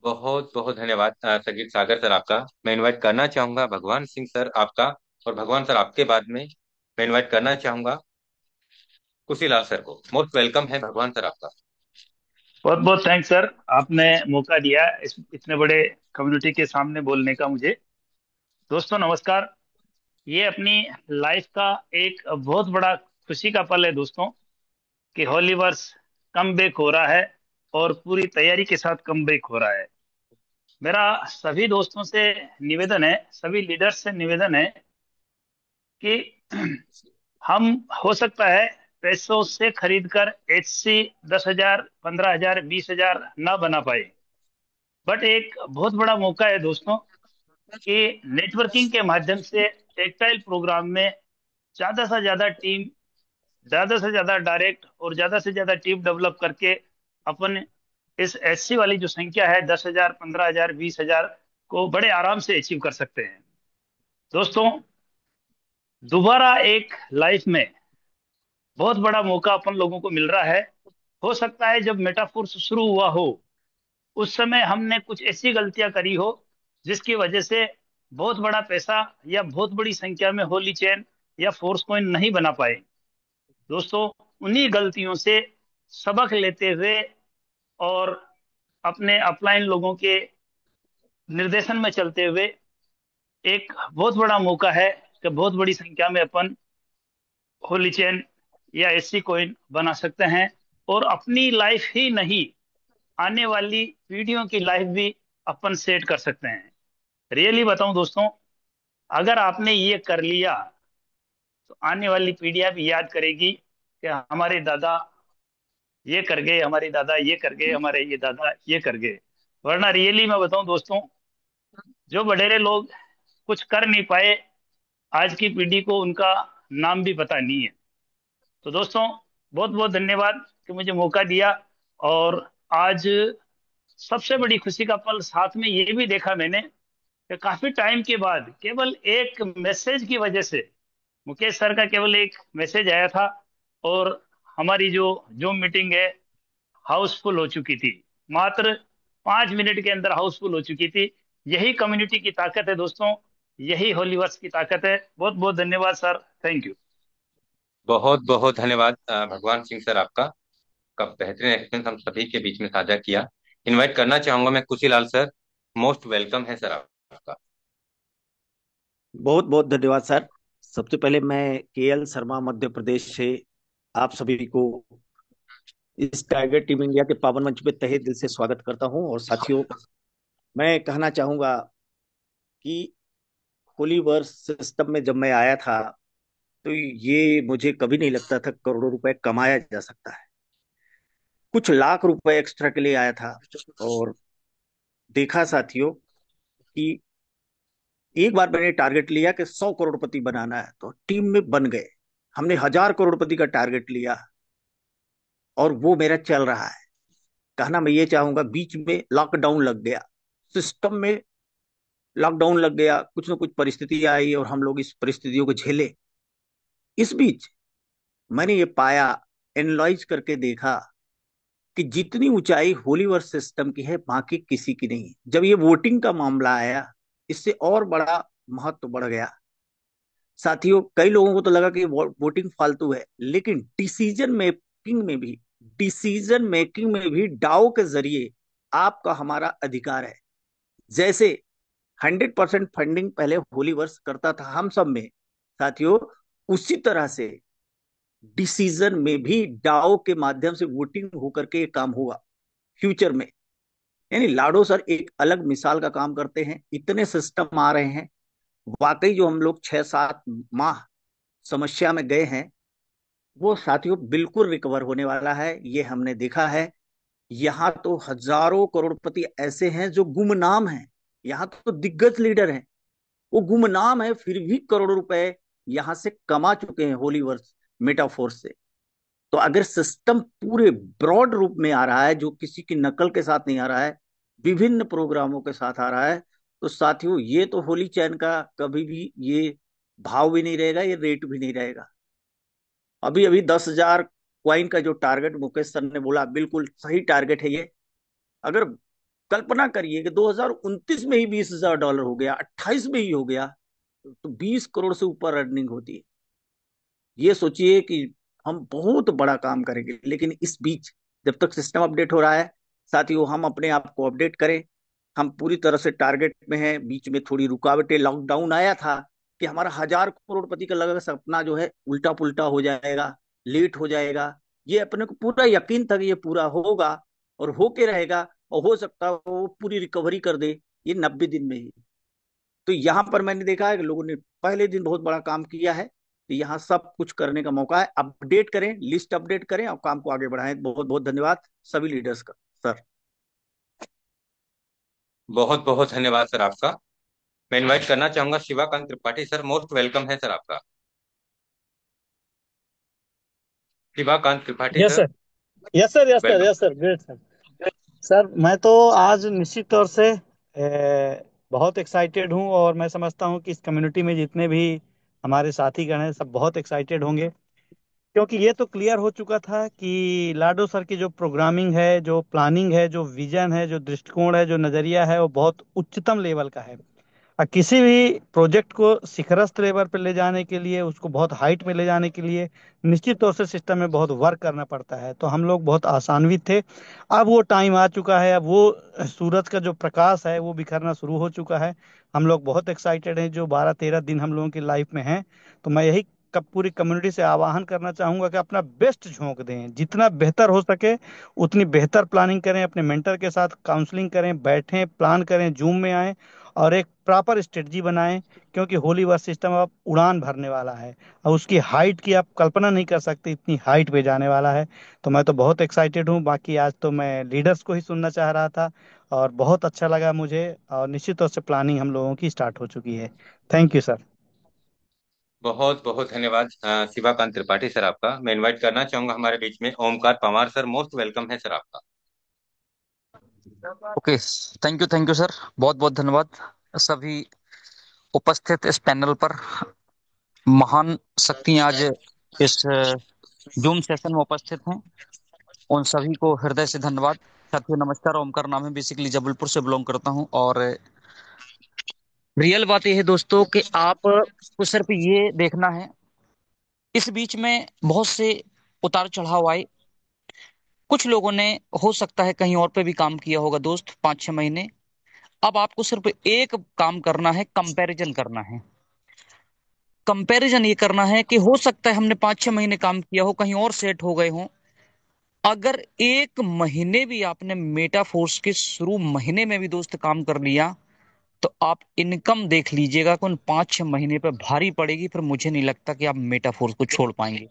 G: बहुत बहुत धन्यवाद सगीर सागर सर आपका। मैं इनवाइट करना चाहूंगा भगवान सिंह सर आपका। और भगवान सर आपके बाद में मैं इनवाइट करना चाहूंगा कुशीलाल सर को। मोस्ट वेलकम है भगवान सर आपका।
I: बहुत बहुत थैंक्स सर, आपने मौका दिया इतने बड़े कम्युनिटी के सामने बोलने का मुझे। दोस्तों नमस्कार। ये अपनी लाइफ का एक बहुत बड़ा खुशी का पल है दोस्तों, कि हॉलीवर्स कम बैक हो रहा है और पूरी तैयारी के साथ कम बैक हो रहा है। मेरा सभी दोस्तों से निवेदन है, सभी लीडर्स से निवेदन है कि हम हो सकता है पैसों से खरीद कर HC 10,000, 15,000, 20,000 ना बना पाए, बट एक बहुत बड़ा मौका है दोस्तों कि नेटवर्किंग के माध्यम से टेक्टाइल प्रोग्राम में ज्यादा से ज्यादा टीम, ज्यादा से ज्यादा डायरेक्ट और ज्यादा से ज्यादा टीम डेवलप करके अपन इस SC वाली जो संख्या है 10,000, 15,000, 20,000 को बड़े आराम से अचीव कर सकते हैं। दोस्तों दोबारा एक लाइफ में बहुत बड़ा मौका अपन लोगों को मिल रहा है। हो सकता है जब मेटाफोर्स शुरू हुआ हो उस समय हमने कुछ ऐसी गलतियां करी हो जिसकी वजह से बहुत बड़ा पैसा या बहुत बड़ी संख्या में होली चेन या फोर्स कॉइन नहीं बना पाए। दोस्तों उन्हीं गलतियों से सबक लेते हुए और अपने अपलाइन लोगों के निर्देशन में चलते हुए एक बहुत बड़ा मौका है कि बहुत बड़ी संख्या में अपन होली चेन या SC कॉइन बना सकते हैं और अपनी लाइफ ही नहीं, आने वाली पीढ़ियों की लाइफ भी अपन सेट कर सकते हैं। रियली बताऊं दोस्तों, अगर आपने ये कर लिया तो आने वाली पीढ़ियां भी याद करेगी कि हमारे दादा ये कर गए, हमारे दादा ये कर गए, हमारे ये दादा ये कर गए। वरना रियली मैं बताऊं दोस्तों, जो बड़ेरे लोग कुछ कर नहीं पाए, आज की पीढ़ी को उनका नाम भी पता नहीं है। तो दोस्तों बहुत बहुत धन्यवाद कि मुझे मौका दिया। और आज सबसे बड़ी खुशी का पल साथ में ये भी देखा मैंने कि काफी टाइम के बाद केवल एक मैसेज की वजह से, मुकेश सर का केवल एक मैसेज आया था और हमारी जो जूम मीटिंग है हाउसफुल हो चुकी थी। मात्र 5 मिनट के अंदर हाउसफुल हो चुकी थी। यही कम्युनिटी की ताकत है दोस्तों, यही होलीवर्स की ताकत है। बहुत बहुत धन्यवाद सर, थैंक यू।
G: बहुत बहुत धन्यवाद भगवान सिंह सर आपका बेहतरीन एक्सपीरियंस हम सभी के बीच में साझा किया। इनवाइट करना चाहूंगा मैं कुशीलाल सर। मोस्ट वेलकम है सर आपका।
J: बहुत बहुत धन्यवाद सर। सबसे पहले मैं केएल शर्मा मध्य प्रदेश से आप सभी को इस टाइगर टीम इंडिया के पावन मंच पे तहे दिल से स्वागत करता हूं। और साथियों, मैं कहना चाहूंगा कि होली वर्स सिस्टम में जब मैं आया था तो ये मुझे कभी नहीं लगता था करोड़ों रुपए कमाया जा सकता है। कुछ लाख रुपए एक्स्ट्रा के लिए आया था और देखा साथियों कि एक बार मैंने टारगेट लिया कि 100 करोड़पति बनाना है, तो टीम में बन गए। हमने 1000 करोड़पति का टारगेट लिया और वो मेरा चल रहा है। कहना मैं ये चाहूंगा, बीच में लॉकडाउन लग गया, सिस्टम में लॉकडाउन लग गया, कुछ ना कुछ परिस्थितियां आई और हम लोग इस परिस्थितियों को झेले। इस बीच मैंने ये पाया, एनालाइज करके देखा कि जितनी ऊंचाई होलीवर्स सिस्टम की है बाकी किसी की नहीं है। जब ये वोटिंग का मामला आया, इससे और बड़ा महत्व बढ़ गया। साथियों, कई लोगों को तो लगा कि वोटिंग फालतू है, लेकिन डिसीजन मेकिंग में भी डाउ के जरिए आपका हमारा अधिकार है। जैसे 100% फंडिंग पहले होलीवर्स करता था हम सब में, साथियों उसी तरह से डिसीजन में भी डाउ के माध्यम से वोटिंग होकर के ये काम हुआ फ्यूचर में। यानी लाडो सर एक अलग मिसाल का काम करते हैं। इतने सिस्टम आ रहे हैं, वाकई जो हम लोग 6-7 माह समस्या में गए हैं, वो साथियों बिल्कुल रिकवर होने वाला है, ये हमने देखा है। यहाँ तो हजारों करोड़पति ऐसे हैं जो गुमनाम हैं। यहाँ तो दिग्गज लीडर हैं, वो गुमनाम है, फिर भी करोड़ों रुपए यहाँ से कमा चुके हैं होलीवर्स मेटाफोर से। तो अगर सिस्टम पूरे ब्रॉड रूप में आ रहा है, जो किसी की नकल के साथ नहीं आ रहा है, विभिन्न प्रोग्रामों के साथ आ रहा है, तो साथियों ये तो होली चैन का कभी भी ये भाव भी नहीं रहेगा, ये रेट भी नहीं रहेगा। अभी अभी 10,000 क्वाइन का जो टारगेट मुकेश सर ने बोला, बिल्कुल सही टारगेट है ये। अगर कल्पना करिए कि 2029 में ही $20,000 हो गया, 28 में ही हो गया, तो 20 करोड़ से ऊपर अर्निंग होती है। ये सोचिए कि हम बहुत बड़ा काम करेंगे। लेकिन इस बीच जब तक सिस्टम अपडेट हो रहा है, साथियों हम अपने आप को अपडेट करें। हम पूरी तरह से टारगेट में हैं। बीच में थोड़ी रुकावटें, लॉकडाउन आया था कि हमारा 1000 करोड़पति का लगा सपना जो है उल्टा पुल्टा हो जाएगा, लेट हो जाएगा। ये अपने को पूरा यकीन था कि ये पूरा होगा और होके रहेगा, और हो सकता है वो पूरी रिकवरी कर दे ये 90 दिन में ही। तो यहाँ पर मैंने देखा है कि लोगों ने पहले दिन बहुत बड़ा काम किया है। तो यहाँ सब कुछ करने का मौका है। अपडेट करें, लिस्ट अपडेट करें और काम को आगे बढ़ाएं। बहुत बहुत धन्यवाद सभी लीडर्स का सर।
G: बहुत बहुत धन्यवाद सर आपका। मैं इनवाइट करना चाहूंगा Shivakant Tripathi sir. Most welcome है सर आपका। Shivakant Tripathi
K: yes
G: sir,
K: sir, yes sir, yes sir,
G: welcome.
K: Yes sir, great sir. Sir मैं तो आज निश्चित तौर से बहुत एक्साइटेड हूँ और मैं समझता हूँ कि इस कम्युनिटी में जितने भी हमारे साथीगण हैं सब बहुत एक्साइटेड होंगे, क्योंकि ये तो क्लियर हो चुका था कि लाडो सर की जो प्रोग्रामिंग है, जो प्लानिंग है, जो विजन है, जो दृष्टिकोण है, जो नजरिया है, वो बहुत उच्चतम लेवल का है। किसी भी प्रोजेक्ट को शिखरस्थ लेवल पर ले जाने के लिए, उसको बहुत हाइट में ले जाने के लिए निश्चित तौर से सिस्टम में बहुत वर्क करना पड़ता है। तो हम लोग बहुत आसान्वित थे। अब वो टाइम आ चुका है, अब वो सूरज का जो प्रकाश है वो बिखरना शुरू हो चुका है। हम लोग बहुत एक्साइटेड हैं जो 12-13 दिन हम लोगों की लाइफ में हैं। तो मैं यही पूरी कम्युनिटी से आह्वान करना चाहूंगा कि अपना बेस्ट झोंक दें, जितना बेहतर हो सके उतनी बेहतर प्लानिंग करें, अपने मेंटर के साथ काउंसलिंग करें, बैठें, प्लान करें, जूम में आएं और एक प्रॉपर स्ट्रेटजी बनाएं। क्योंकि होली वर्स सिस्टम अब उड़ान भरने वाला है और उसकी हाइट की आप कल्पना नहीं कर सकते, इतनी हाइट पे जाने वाला है। तो मैं तो बहुत एक्साइटेड हूँ। बाकी आज तो मैं लीडर्स को ही सुनना चाह रहा था और बहुत अच्छा लगा मुझे, और निश्चित तौर से प्लानिंग हम लोगों की स्टार्ट हो चुकी है। Thank you sir.
G: बहुत बहुत धन्यवाद शिवाकांत त्रिपाठी सर आपका। मैं इनवाइट करना चाहूंगा हमारे बीच में Omkar Pawar sir. Most welcome है सर आपका।
L: Okay, thank you sir. बहुत बहुत धन्यवाद सभी उपस्थित इस पैनल पर। महान शक्तियां आज इस जूम सेशन में उपस्थित हैं, उन सभी को हृदय से धन्यवाद। साथियों नमस्कार, ओमकार नाम है, बेसिकली जबलपुर से बिलोंग करता हूं और रियल बात यह है दोस्तों कि आप को सिर्फ ये देखना है। इस बीच में बहुत से उतार चढ़ाव आए। कुछ लोगों ने हो सकता है कहीं और पे भी काम किया होगा दोस्त, 5-6 महीने। अब आपको सिर्फ एक काम करना है, कंपैरिजन करना है। कंपैरिजन ये करना है कि हो सकता है हमने 5-6 महीने काम किया हो, कहीं और सेट हो गए हो। अगर एक महीने भी आपने मेटाफोर्स के शुरू महीने में भी दोस्त काम कर लिया, तो आप इनकम देख लीजिएगा कि उन 5-6 महीने पर भारी पड़ेगी। फिर मुझे नहीं लगता कि आप मेटाफोर्स को छोड़ पाएंगे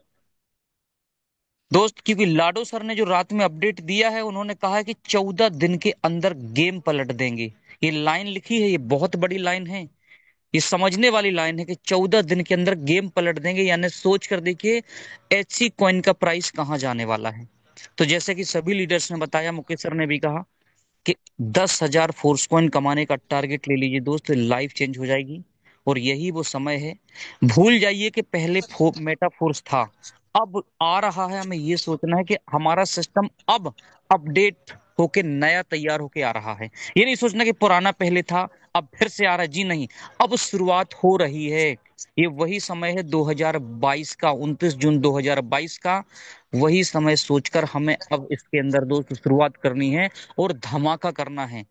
L: दोस्त, क्योंकि लाडो सर ने जो रात में अपडेट दिया है, उन्होंने कहा है कि 14 दिन के अंदर गेम पलट देंगे। ये लाइन लिखी है, ये बहुत बड़ी लाइन है, ये समझने वाली लाइन है कि 14 दिन के अंदर गेम पलट देंगे। यानी सोच कर देखिए एचसी कॉइन का प्राइस कहाँ जाने वाला है। तो जैसे कि सभी लीडर्स ने बताया, मुकेश सर ने भी कहा कि 10,000 फोर्स कॉइन कमाने का टारगेट ले लीजिए दोस्त, लाइफ चेंज हो जाएगी। और यही वो समय है। भूल जाइए कि पहले मेटा फोर्स था, अब आ रहा है। हमें ये सोचना है कि हमारा सिस्टम अब अपडेट होके नया तैयार होके आ रहा है। ये नहीं सोचना कि पुराना पहले था अब फिर से आ रहा है। जी नहीं, अब शुरुआत हो रही है। ये वही समय है 2022 का, 29 जून 2022 का। वही समय सोचकर हमें अब इसके अंदर दोस्त शुरुआत करनी है और धमाका करना है।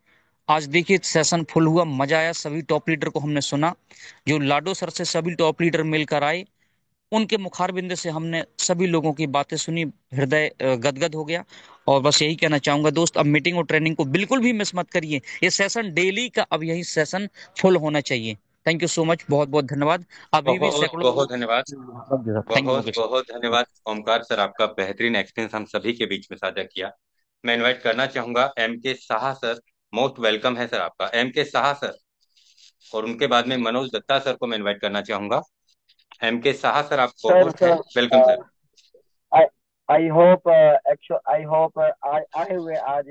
L: आज देखिए सेशन फुल हुआ, मजा आया। सभी टॉप लीडर को हमने सुना, जो लाडो सर से सभी टॉप लीडर मिलकर आए, उनके मुखारबिंद से हमने सभी लोगों की बातें सुनी। हृदय गदगद हो गया। और बस यही कहना चाहूंगा दोस्त, अब मीटिंग और ट्रेनिंग को बिल्कुल भी मिस मत करिए। ये सेशन डेली का अब यही सेशन फुल होना चाहिए। थैंक यू सो मच, बहुत बहुत धन्यवाद। अभी भी
G: बहुत
L: सैकड़ों
G: बहुत धन्यवाद।
L: थैंक यू
G: बहुत
L: मुकेश।
G: बहुत धन्यवाद ओमकार सर, आपका बेहतरीन एक्सपीरियंस हम सभी के बीच में साझा किया। मैं इनवाइट करना चाहूंगा एम के साहा सर। मोस्ट वेलकम है सर आपका, एम के साहा सर। और उनके बाद में मनोज दत्ता सर को मैं इनवाइट करना चाहूंगा। एम के साहा सर, आप को
M: सर
G: होस्ट हैं, welcome sir.
M: I I hope I hope आज आए हुए आज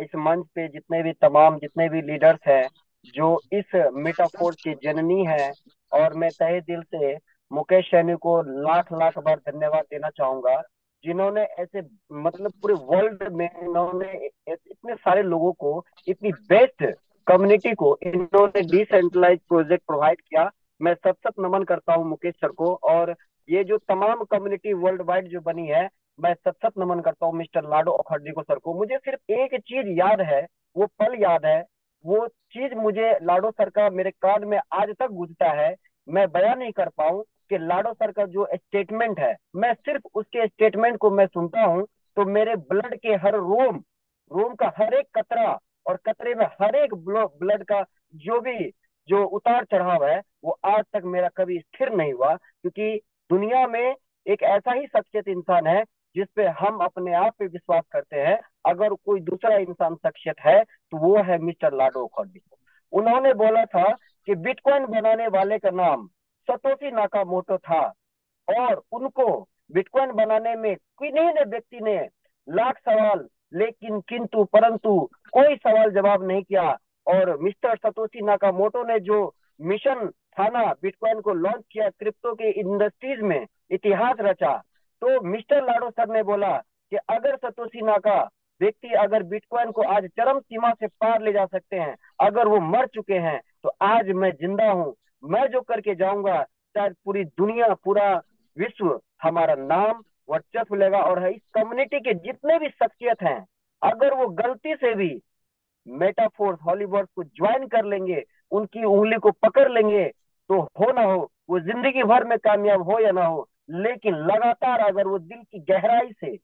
M: इस मंच पे जितने भी लीडर्स हैं जो इस मेटाफोर्स की जननी है, और मैं तहे दिल से मुकेश सैनी को लाख लाख बार धन्यवाद देना चाहूंगा, जिन्होंने ऐसे मतलब पूरे वर्ल्ड में इन्होंने इतने सारे लोगों को, इतनी बेस्ट कम्युनिटी को इन्होंने डिसेंट्रलाइज प्रोजेक्ट प्रोवाइड किया। मैं सत सत नमन करता हूँ मुकेश सर को। और ये जो तमाम कम्युनिटी वर्ल्ड वाइड जो बनी है, मैं सत सत नमन करता हूँ मिस्टर लाडो अखर्जी को सर को। मुझे सिर्फ एक चीज याद है, वो पल याद है, वो चीज मुझे लाडो सर का मेरे कान में आज तक गूंजता है। मैं बयान नहीं कर पाऊं कि लाडो सर का जो स्टेटमेंट है, मैं सिर्फ उसके स्टेटमेंट को मैं सुनता हूं तो मेरे ब्लड के हर रोम रोम का हर एक कतरा, और कतरे में हर एक ब्लड का जो भी जो उतार चढ़ाव है, वो आज तक मेरा कभी स्थिर नहीं हुआ। क्योंकि दुनिया में एक ऐसा ही शख्सियत इंसान है जिसपे हम अपने आप पे विश्वास करते हैं। अगर कोई दूसरा इंसान शख्सियत है तो वो है मिस्टर लाडो खर्डी। उन्होंने बोला था कि बिटकॉइन बनाने वाले का नाम सतोशी नाकामोटो था, और उनको बिटकॉइन बनाने में किन्हीं ने व्यक्ति ने लाख सवाल, लेकिन किंतु परंतु कोई सवाल जवाब नहीं किया। और मिस्टर सतोशी नाकामोटो ने जो मिशन था ना, बिटकॉइन को लॉन्च किया, क्रिप्टो के इंडस्ट्रीज में इतिहास रचा। तो मिस्टर लाडो सर ने बोला कि अगर सतोशी नाका व्यक्ति अगर बिटकॉइन को आज चरम सीमा से पार ले जा सकते हैं, अगर वो मर चुके हैं, तो आज मैं जिंदा हूं। मैं जो करके जाऊंगा, शायद पूरी दुनिया, पूरा विश्व हमारा नाम वर्चस्व लेगा। और इस कम्युनिटी के जितने भी शख्सियत हैं, अगर वो गलती से भी मेटाफोर्स हॉलीवर्स को ज्वाइन कर लेंगे, उनकी उंगली को पकड़ लेंगे, तो हो ना हो वो जिंदगी भर में कामयाब हो या ना हो, लेकिन लगातार अगर वो दिल की गहराई से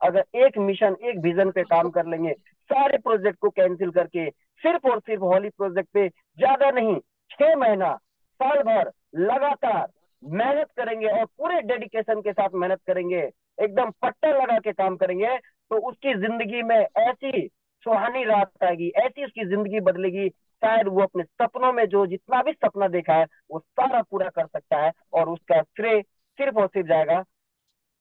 M: अगर एक मिशन, एक विजन पे काम कर लेंगे, सारे प्रोजेक्ट को कैंसिल करके सिर्फ और सिर्फ हॉली प्रोजेक्ट पे ज्यादा नहीं 6 महीना, साल भर लगातार मेहनत करेंगे और पूरे डेडिकेशन के साथ मेहनत करेंगे, एकदम पट्टा लगा के काम करेंगे, तो उसकी जिंदगी में ऐसी सुहानी रात आएगी, ऐसी उसकी जिंदगी बदलेगी। शायद वो अपने सपनों में जो जितना भी सपना देखा है वो सारा पूरा कर सकता है, और उसका श्रेय सिर्फ और सिर्फ जाएगा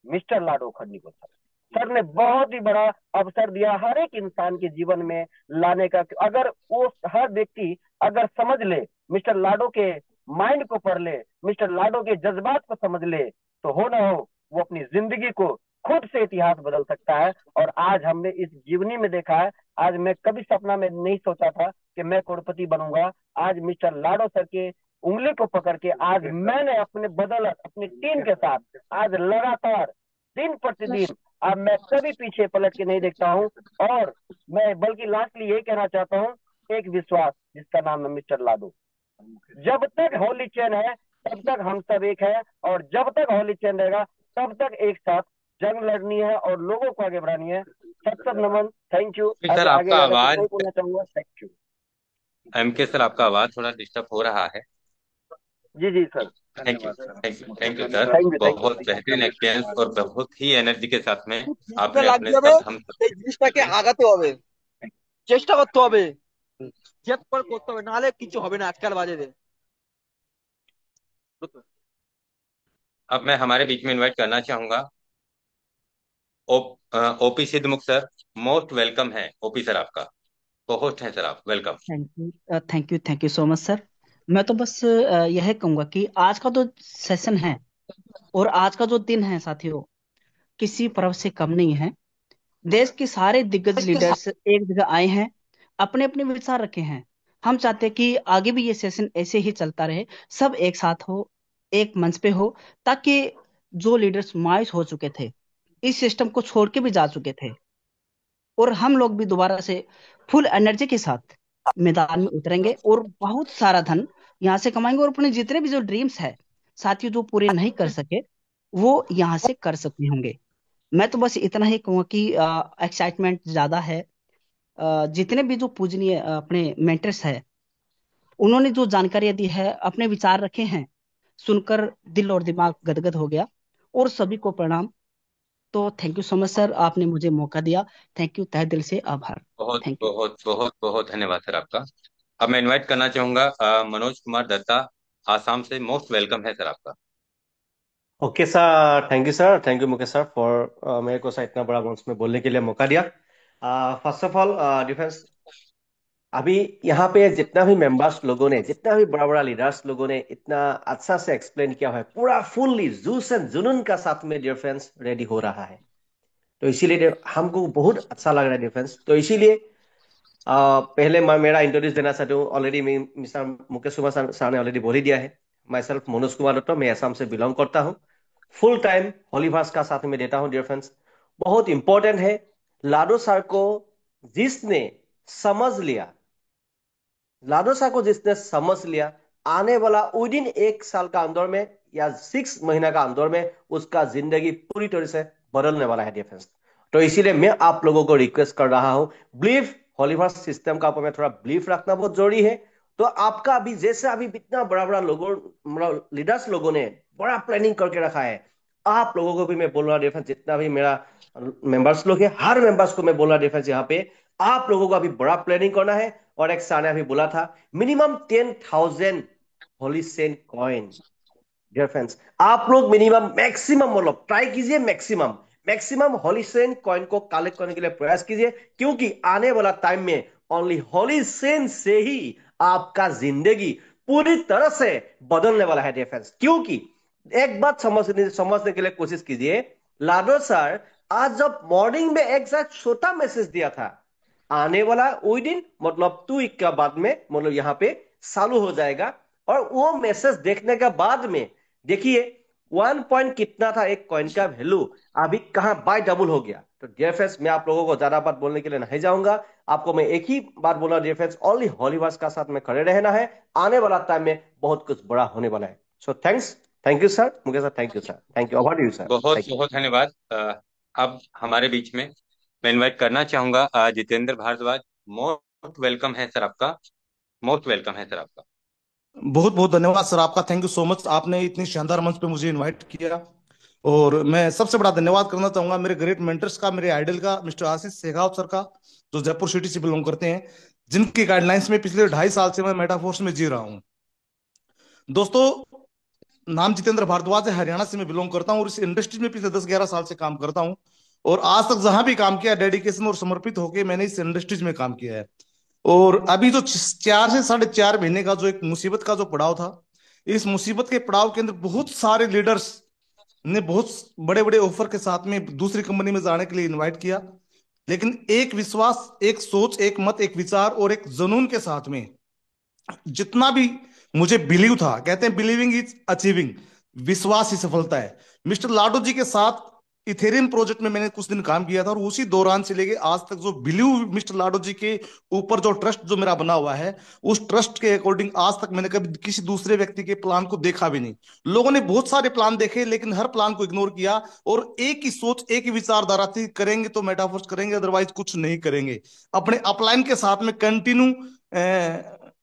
M: मिस्टर लाडो खन्नी को। सर ने बहुत ही बड़ा अवसर दिया हर एक इंसान के जीवन में लाने का। अगर वो हर व्यक्ति अगर समझ ले, मिस्टर लाडो के माइंड को पढ़ ले, मिस्टर लाडो के जज्बात को समझ ले, तो हो ना हो वो अपनी जिंदगी को खुद से इतिहास बदल सकता है। और आज हमने इस जीवनी में देखा है। आज मैं कभी सपना में नहीं सोचा था कि मैं करोड़पति बनूंगा। आज मिस्टर लाडो सर के उंगली को पकड़ के आज मैंने अपने बदौलत अपनी टीम के साथ आज लगातार दिन प्रतिदिन अब मैं कभी पीछे पलट के नहीं देखता हूँ। और मैं बल्कि लास्टली यही कहना चाहता हूँ, एक विश्वास जिसका नाम है मिस्टर लाडो। जब तक होली चैन है तब तक हम सब एक है, और जब तक होली चैन रहेगा तब तक एक साथ जंग लड़नी है और लोगों को आगे बढ़ानी है। सब नमन, थैंक यू।
G: सर
M: आगे
G: आपका
M: ज्यादा कुछ
G: आवाज
M: नहीं बोलना चाहूंगा, थैंक यू।
G: एमके सर, आपका आवाज थोड़ा डिस्टर्ब हो रहा है।
M: जी जी sir,
G: thank you, thank you, thank you sir.
M: Thank you, thank
G: बहुत बेहतरीन एक्सपीरियंस और बहुत ही एनर्जी के साथ में
N: জিনিসটা
G: आपने अपने
N: লাগবে হবে,
G: शब्द हम
N: এই জিনিসটাকে আগাতে হবে, চেষ্টা করতে হবে, জেদ করে করতে হবে, নাহলে কিছু হবে না আজকাল বাজে।
G: अब मैं हमारे बीच में इनवाइट करना चाहूंगा OP Sidhmukh sir. Most welcome है ओपी सर, आपका होस्ट है सर, आप welcome.
O: Thank you so much sir. मैं तो बस यह कहूंगा कि आज का जो सेशन है और आज का जो दिन है साथियों, किसी पर्व से कम नहीं है। देश के सारे दिग्गज लीडर्स एक जगह आए हैं, अपने अपने विचार रखे हैं। हम चाहते हैं कि आगे भी ये सेशन ऐसे ही चलता रहे, सब एक साथ हो, एक मंच पे हो, ताकि जो लीडर्स मायूस हो चुके थे, इस सिस्टम को छोड़ के भी जा चुके थे, और हम लोग भी दोबारा से फुल एनर्जी के साथ मैदान में उतरेंगे और बहुत सारा धन यहाँ से कमाएंगे, और अपने जितने भी जो ड्रीम्स है साथियों जो पूरे नहीं कर सके वो यहाँ से कर सकते होंगे। मैं तो बस इतना ही कहूँगा कि एक्साइटमेंट ज्यादा है। जितने भी जो पूजनीय अपने मेंटर्स है, उन्होंने जो जानकारियां दी है, अपने विचार रखे हैं, सुनकर दिल और दिमाग गदगद हो गया, और सभी को प्रणाम। तो thank you so much sir, आपने मुझे मौका दिया। थैंक यू, तहे दिल से आभार।
G: बहुत
O: थैंक यू।
G: बहुत बहुत बहुत धन्यवाद सर आपका। अब मैं इनवाइट करना चाहूंगा मनोज कुमार दत्ता, आसाम से। मोस्ट वेलकम है सर आपका।
P: Okay sir, thank you sir, thank you Mukesh sir for मेरे को सर इतना बड़ा मंच में बोलने के लिए मौका दिया। फर्स्ट ऑफ ऑल डिफेंस, अभी यहाँ पे जितना भी मेंबर्स लोगों ने, जितना भी बड़ा बड़ा लीडर्स लोगों ने इतना अच्छा से एक्सप्लेन किया है, पूरा फुल्ली जूस एंड जुनून का साथ में डियर फ्रेंड्स रेडी हो रहा है। तो इसीलिए हमको बहुत अच्छा लग रहा है डियर फ्रेंड्स। तो इसीलिए पहले मैं मेरा इंट्रोड्यूस देना चाहता हूँ। Already mister Mukesh Kumar sir ने ऑलरेडी बोल ही दिया है। माई सेल्फ मनोज कुमार दत्ता, मैं असम से बिलोंग करता हूँ। फुल टाइम हॉलीवर्स का साथ में देता हूँ डियर फ्रेंड्स। बहुत इंपॉर्टेंट है, लाडो सर को जिसने समझ लिया, लाडो सर को जिसने समझ लिया, आने वाला विद इन 1 साल का अंदर में या 6 महीना का अंदर में उसका जिंदगी पूरी तरह से बदलने वाला है डियर फ्रेंड्स। तो इसीलिए मैं आप लोगों को रिक्वेस्ट कर रहा हूं, बिलीफ हॉलीवर्स सिस्टम का ऊपर में थोड़ा बिलीफ रखना बहुत जरूरी है। तो आपका अभी जैसे अभी इतना बड़ा बड़ा लोगों, लीडर्स लोगों ने बड़ा प्लानिंग करके रखा है, आप लोगों को भी मैं बोल रहा हूँ डिफेंस, जितना भी मेरा मेंबर्स लोग है, हर मेंबर्स को मैं बोल रहा डिफेंस, यहाँ पे आप लोगों को अभी बड़ा प्लानिंग करना है। और एक सर ने अभी बोला था minimum 10,000 holy saint coin. Dear friends, आप लोग मिनिमम मैक्सिमम मतलब ट्राई कीजिए, maximum maximum holy saint coin को कलेक्ट करने के लिए प्रयास कीजिए, क्योंकि आने वाला टाइम में ओनली होली सेंट से ही आपका जिंदगी पूरी तरह से बदलने वाला है डियर फ्रेंड्स। क्योंकि एक बात समझने के लिए कोशिश कीजिए, लाडो सर आज जब मॉर्निंग में एक साथ छोटा मैसेज दिया था, आने वाला विद इन मतलब 2 वीक का बाद में मतलब यहाँ पे चालू हो जाएगा, और वो मैसेज देखने के बाद में देखिए 1 पॉइंट कितना था एक कॉइन का वैल्यू, अभी कहां बाय डबल हो गया। तो डियर फ्रेंड्स, मैं आप लोगों को ज्यादा बात बोलने के लिए नहीं जाऊंगा, आपको मैं एक ही बात बोला डियर फ्रेंड्स, ओनली हॉलीवर्स का साथ में खड़े रहना है, आने वाला टाइम में बहुत कुछ बड़ा होने वाला है। So thank you sir, Mukesh sir, thank you sir, thank you, over to you sir.
G: बहुत बहुत धन्यवाद। अब हमारे बीच में मैं इनवाइट करना चाहूंगा जितेंद्र भारद्वाज। मोस्ट वेलकम है सर आपका, मोस्ट वेलकम है सर आपका।
Q: बहुत बहुत धन्यवाद सर आपका, थैंक यू सो मच, आपने इतनी शानदार मंच पे मुझे इनवाइट किया। और मैं सबसे बड़ा धन्यवाद करना चाहूंगा मेरे ग्रेट मेंटर्स का, मेरे आइडल का, मिस्टर आशीष शेखावत सर का, जो जयपुर सिटी से बिलोंग करते हैं, जिनकी गाइडलाइंस में पिछले 2.5 साल से मैं मेटाफोर्स में जी रहा हूँ। दोस्तों, नाम जितेंद्र भारद्वाज है, हरियाणा से मैं बिलोंग करता हूँ, और इस इंडस्ट्री में पिछले 10-11 साल से काम करता हूँ। और आज तक जहां भी काम किया, डेडिकेशन और समर्पित होकर मैंने इस इंडस्ट्रीज में काम किया है। और अभी जो 4 से 4.5 महीने का जो एक मुसीबत का जो पड़ाव था, इस मुसीबत के पड़ाव के अंदर बहुत सारे लीडर्स ने बहुत बड़े बड़े ऑफर के साथ में दूसरी कंपनी में जाने के लिए इनवाइट किया। लेकिन एक विश्वास, एक सोच, एक मत, एक विचार और एक जुनून के साथ में जितना भी मुझे बिलीव था, कहते हैं बिलीविंग इज अचीविंग, विश्वास ही सफलता है। मिस्टर लाडो जी के साथ इथेरियम प्रोजेक्ट में मैंने कुछ दिन काम किया था और उसी दौरान से लेके आज तक जो बिलीव मिस्टर लाडो जी के ऊपर जो ट्रस्ट जो मेरा बना हुआ है, उस ट्रस्ट के अकॉर्डिंग आज तक मैंने कभी किसी दूसरे व्यक्ति के प्लान को देखा भी नहीं। लोगों ने बहुत सारे प्लान देखे लेकिन हर प्लान को इग्नोर किया और एक ही सोच, एक ही विचारधारा थी, करेंगे तो मेटाफोर्स करेंगे, अदरवाइज कुछ नहीं करेंगे। अपने अपलाइन के साथ में कंटिन्यू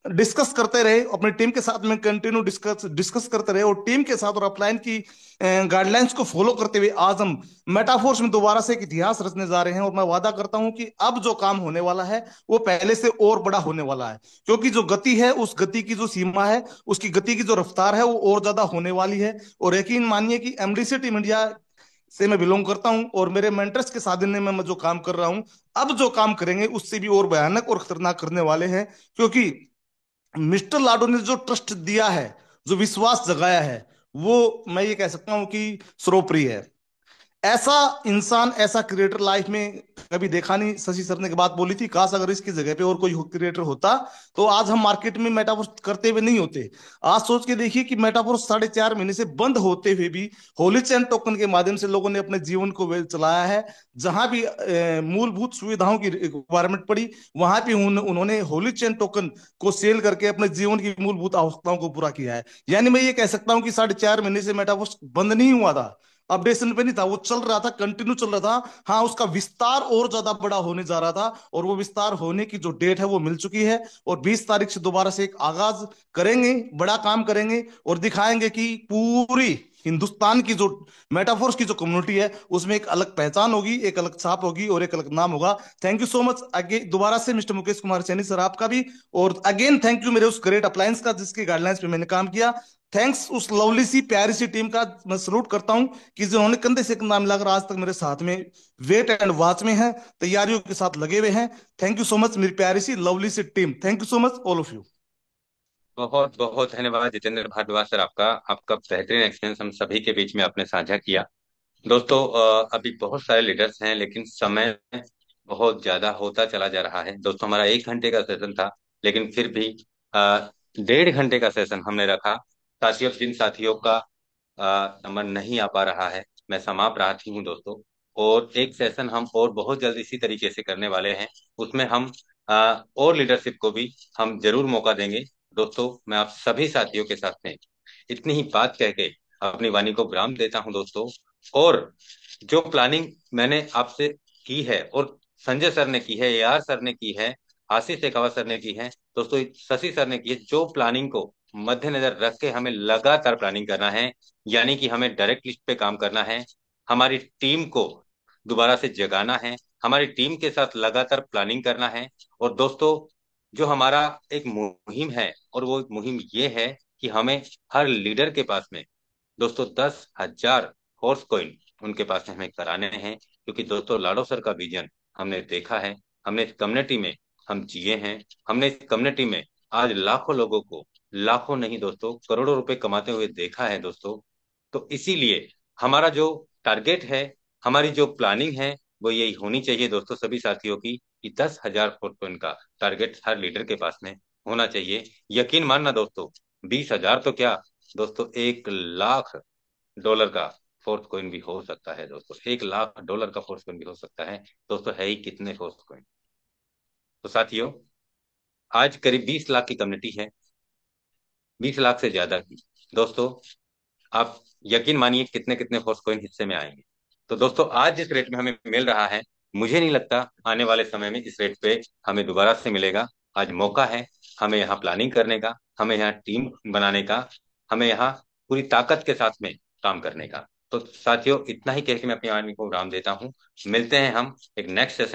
Q: डिस्कस करते रहे, अपनी टीम के साथ में कंटिन्यू डिस्कस डिस्कस करते रहे और टीम के साथ और अपलाइन की गाइडलाइंस को फॉलो करते हुए आज हम मेटाफोर्स में दोबारा से एक इतिहास रचने जा रहे हैं। और मैं वादा करता हूं कि अब जो काम होने वाला है वो पहले से और बड़ा होने वाला है, क्योंकि जो गति है, उस गति की जो सीमा है, उसकी गति की जो रफ्तार है वो और ज्यादा होने वाली है। और यकीन मानिए कि एमडीसी टीम इंडिया से मैं बिलोंग करता हूं और मेरे मेंटर्स के साथ में मैं जो काम कर रहा हूं, अब जो काम करेंगे उससे भी और भयानक और खतरनाक करने वाले हैं। क्योंकि मिस्टर लाडो ने जो ट्रस्ट दिया है, जो विश्वास जगाया है, वो मैं ये कह सकता हूं कि सर्वोपरि है। ऐसा इंसान, ऐसा क्रिएटर लाइफ में कभी देखा नहीं। शशि सर ने एक बात बोली थी, काश अगर इसकी जगह पे और कोई क्रिएटर होता तो आज हम मार्केट में मेटावर्स करते हुए नहीं होते। आज सोच के देखिए कि मेटावर्स 4.5 महीने से बंद होते हुए भी होली चैन टोकन के माध्यम से लोगों ने अपने जीवन को वेल चलाया है। जहां भी मूलभूत सुविधाओं की रिक्वायरमेंट पड़ी, वहां पे उन्होंने होली चैन टोकन को सेल करके अपने जीवन की मूलभूत आवश्यकताओं को पूरा किया है। यानी मैं ये कह सकता हूँ कि 4.5 महीने से मेटावर्स बंद नहीं हुआ था, अपडेशन पे नहीं था, वो चल रहा था, कंटिन्यू चल रहा था। हाँ, उसका विस्तार और ज्यादा बड़ा होने जा रहा था और वो विस्तार होने की जो डेट है वो मिल चुकी है। और 20 तारीख से दोबारा से एक आगाज करेंगे, बड़ा काम करेंगे और दिखाएंगे कि पूरी हिंदुस्तान की जो मेटाफोर्स की जो कम्युनिटी है उसमें एक अलग पहचान होगी, एक अलग छाप होगी और एक अलग नाम होगा। Thank you so much again दोबारा से मिस्टर मुकेश कुमार सैनी सर, आपका भी। और अगेन थैंक यू मेरे उस ग्रेट अप्लायंस का जिसकी गाइडलाइंस पे मैंने काम किया। थैंक्स उस लवली सी प्यारी सी टीम का मैं सलूट करता हूं कि जिन्होंने कंधे से कंधा मिलाकर आज तक मेरे साथ में वेट एंड वॉच में है, तैयारियों के साथ लगे हुए हैं। थैंक यू सो मच मेरी प्यारी सी लवली सी team. Thank you so much all of you.
G: बहुत बहुत धन्यवाद जितेंद्र भारद्वाज सर, आपका आपका बेहतरीन एक्सपीरियंस हम सभी के बीच में आपने साझा किया। दोस्तों, अभी बहुत सारे लीडर्स हैं लेकिन समय बहुत ज्यादा होता चला जा रहा है। दोस्तों, हमारा 1 घंटे का सेशन था लेकिन फिर भी 1.5 घंटे का सेशन हमने रखा। साथियों, जिन साथियों का नंबर नहीं आ पा रहा है, मैं समाप्त राहती हूँ दोस्तों। और एक सेशन हम और बहुत जल्द इसी तरीके से करने वाले हैं, उसमें हम और लीडरशिप को भी हम जरूर मौका देंगे। दोस्तों, मैं आप सभी साथियों के साथ में इतनी ही बात कह के अपनी वाणी को विराम देता हूं दोस्तों। और जो प्लानिंग मैंने आपसे की है और संजय सर ने की है, AR सर ने की है, आशीष शेखावत सर ने की है, दोस्तों शशि सर ने की है, जो प्लानिंग को मद्देनजर रख के हमें लगातार प्लानिंग करना है। यानी कि हमें डायरेक्ट लिस्ट पे काम करना है, हमारी टीम को दोबारा से जगाना है, हमारी टीम के साथ लगातार प्लानिंग करना है। और दोस्तों, जो हमारा एक मुहिम है और वो मुहिम ये है कि हमें हर लीडर के पास में दोस्तों 10,000 हॉर्स कॉइन उनके पास में हमें कराने हैं। क्योंकि दोस्तों, लाडो सर का विजन हमने देखा है, हमने इस कम्युनिटी में हम जिए हैं, हमने इस कम्युनिटी में आज लाखों लोगों को, लाखों नहीं दोस्तों करोड़ों रुपए कमाते हुए देखा है दोस्तों। तो इसीलिए हमारा जो टारगेट है, हमारी जो प्लानिंग है, वो यही होनी चाहिए दोस्तों सभी साथियों की कि 10,000 फुटप्रिंट का टारगेट हर लीडर के पास में होना चाहिए। यकीन मानना दोस्तों, 20,000 तो क्या दोस्तों, $1,00,000 का फोर्थ कॉइन भी हो सकता है दोस्तों, $1,00,000 का फोर्थ कॉइन भी हो सकता है दोस्तों। है ही कितने फोर्थ कॉइन। तो साथियों, आज करीब 20 लाख की कम्युनिटी है, 20 लाख से ज्यादा की। दोस्तों, आप यकीन मानिए कितने कितने फोर्स कॉइन हिस्से में आएंगे। तो दोस्तों, आज जिस रेट में हमें मिल रहा है, मुझे नहीं लगता आने वाले समय में इस रेट पे हमें दोबारा से मिलेगा। आज मौका है हमें यहाँ प्लानिंग करने का, हमें यहाँ टीम बनाने का, हमें यहाँ पूरी ताकत के साथ में काम करने का। तो साथियों, इतना ही कह के मैं अपनी वाणी को विराम देता हूँ। मिलते हैं हम एक नेक्स्ट सेशन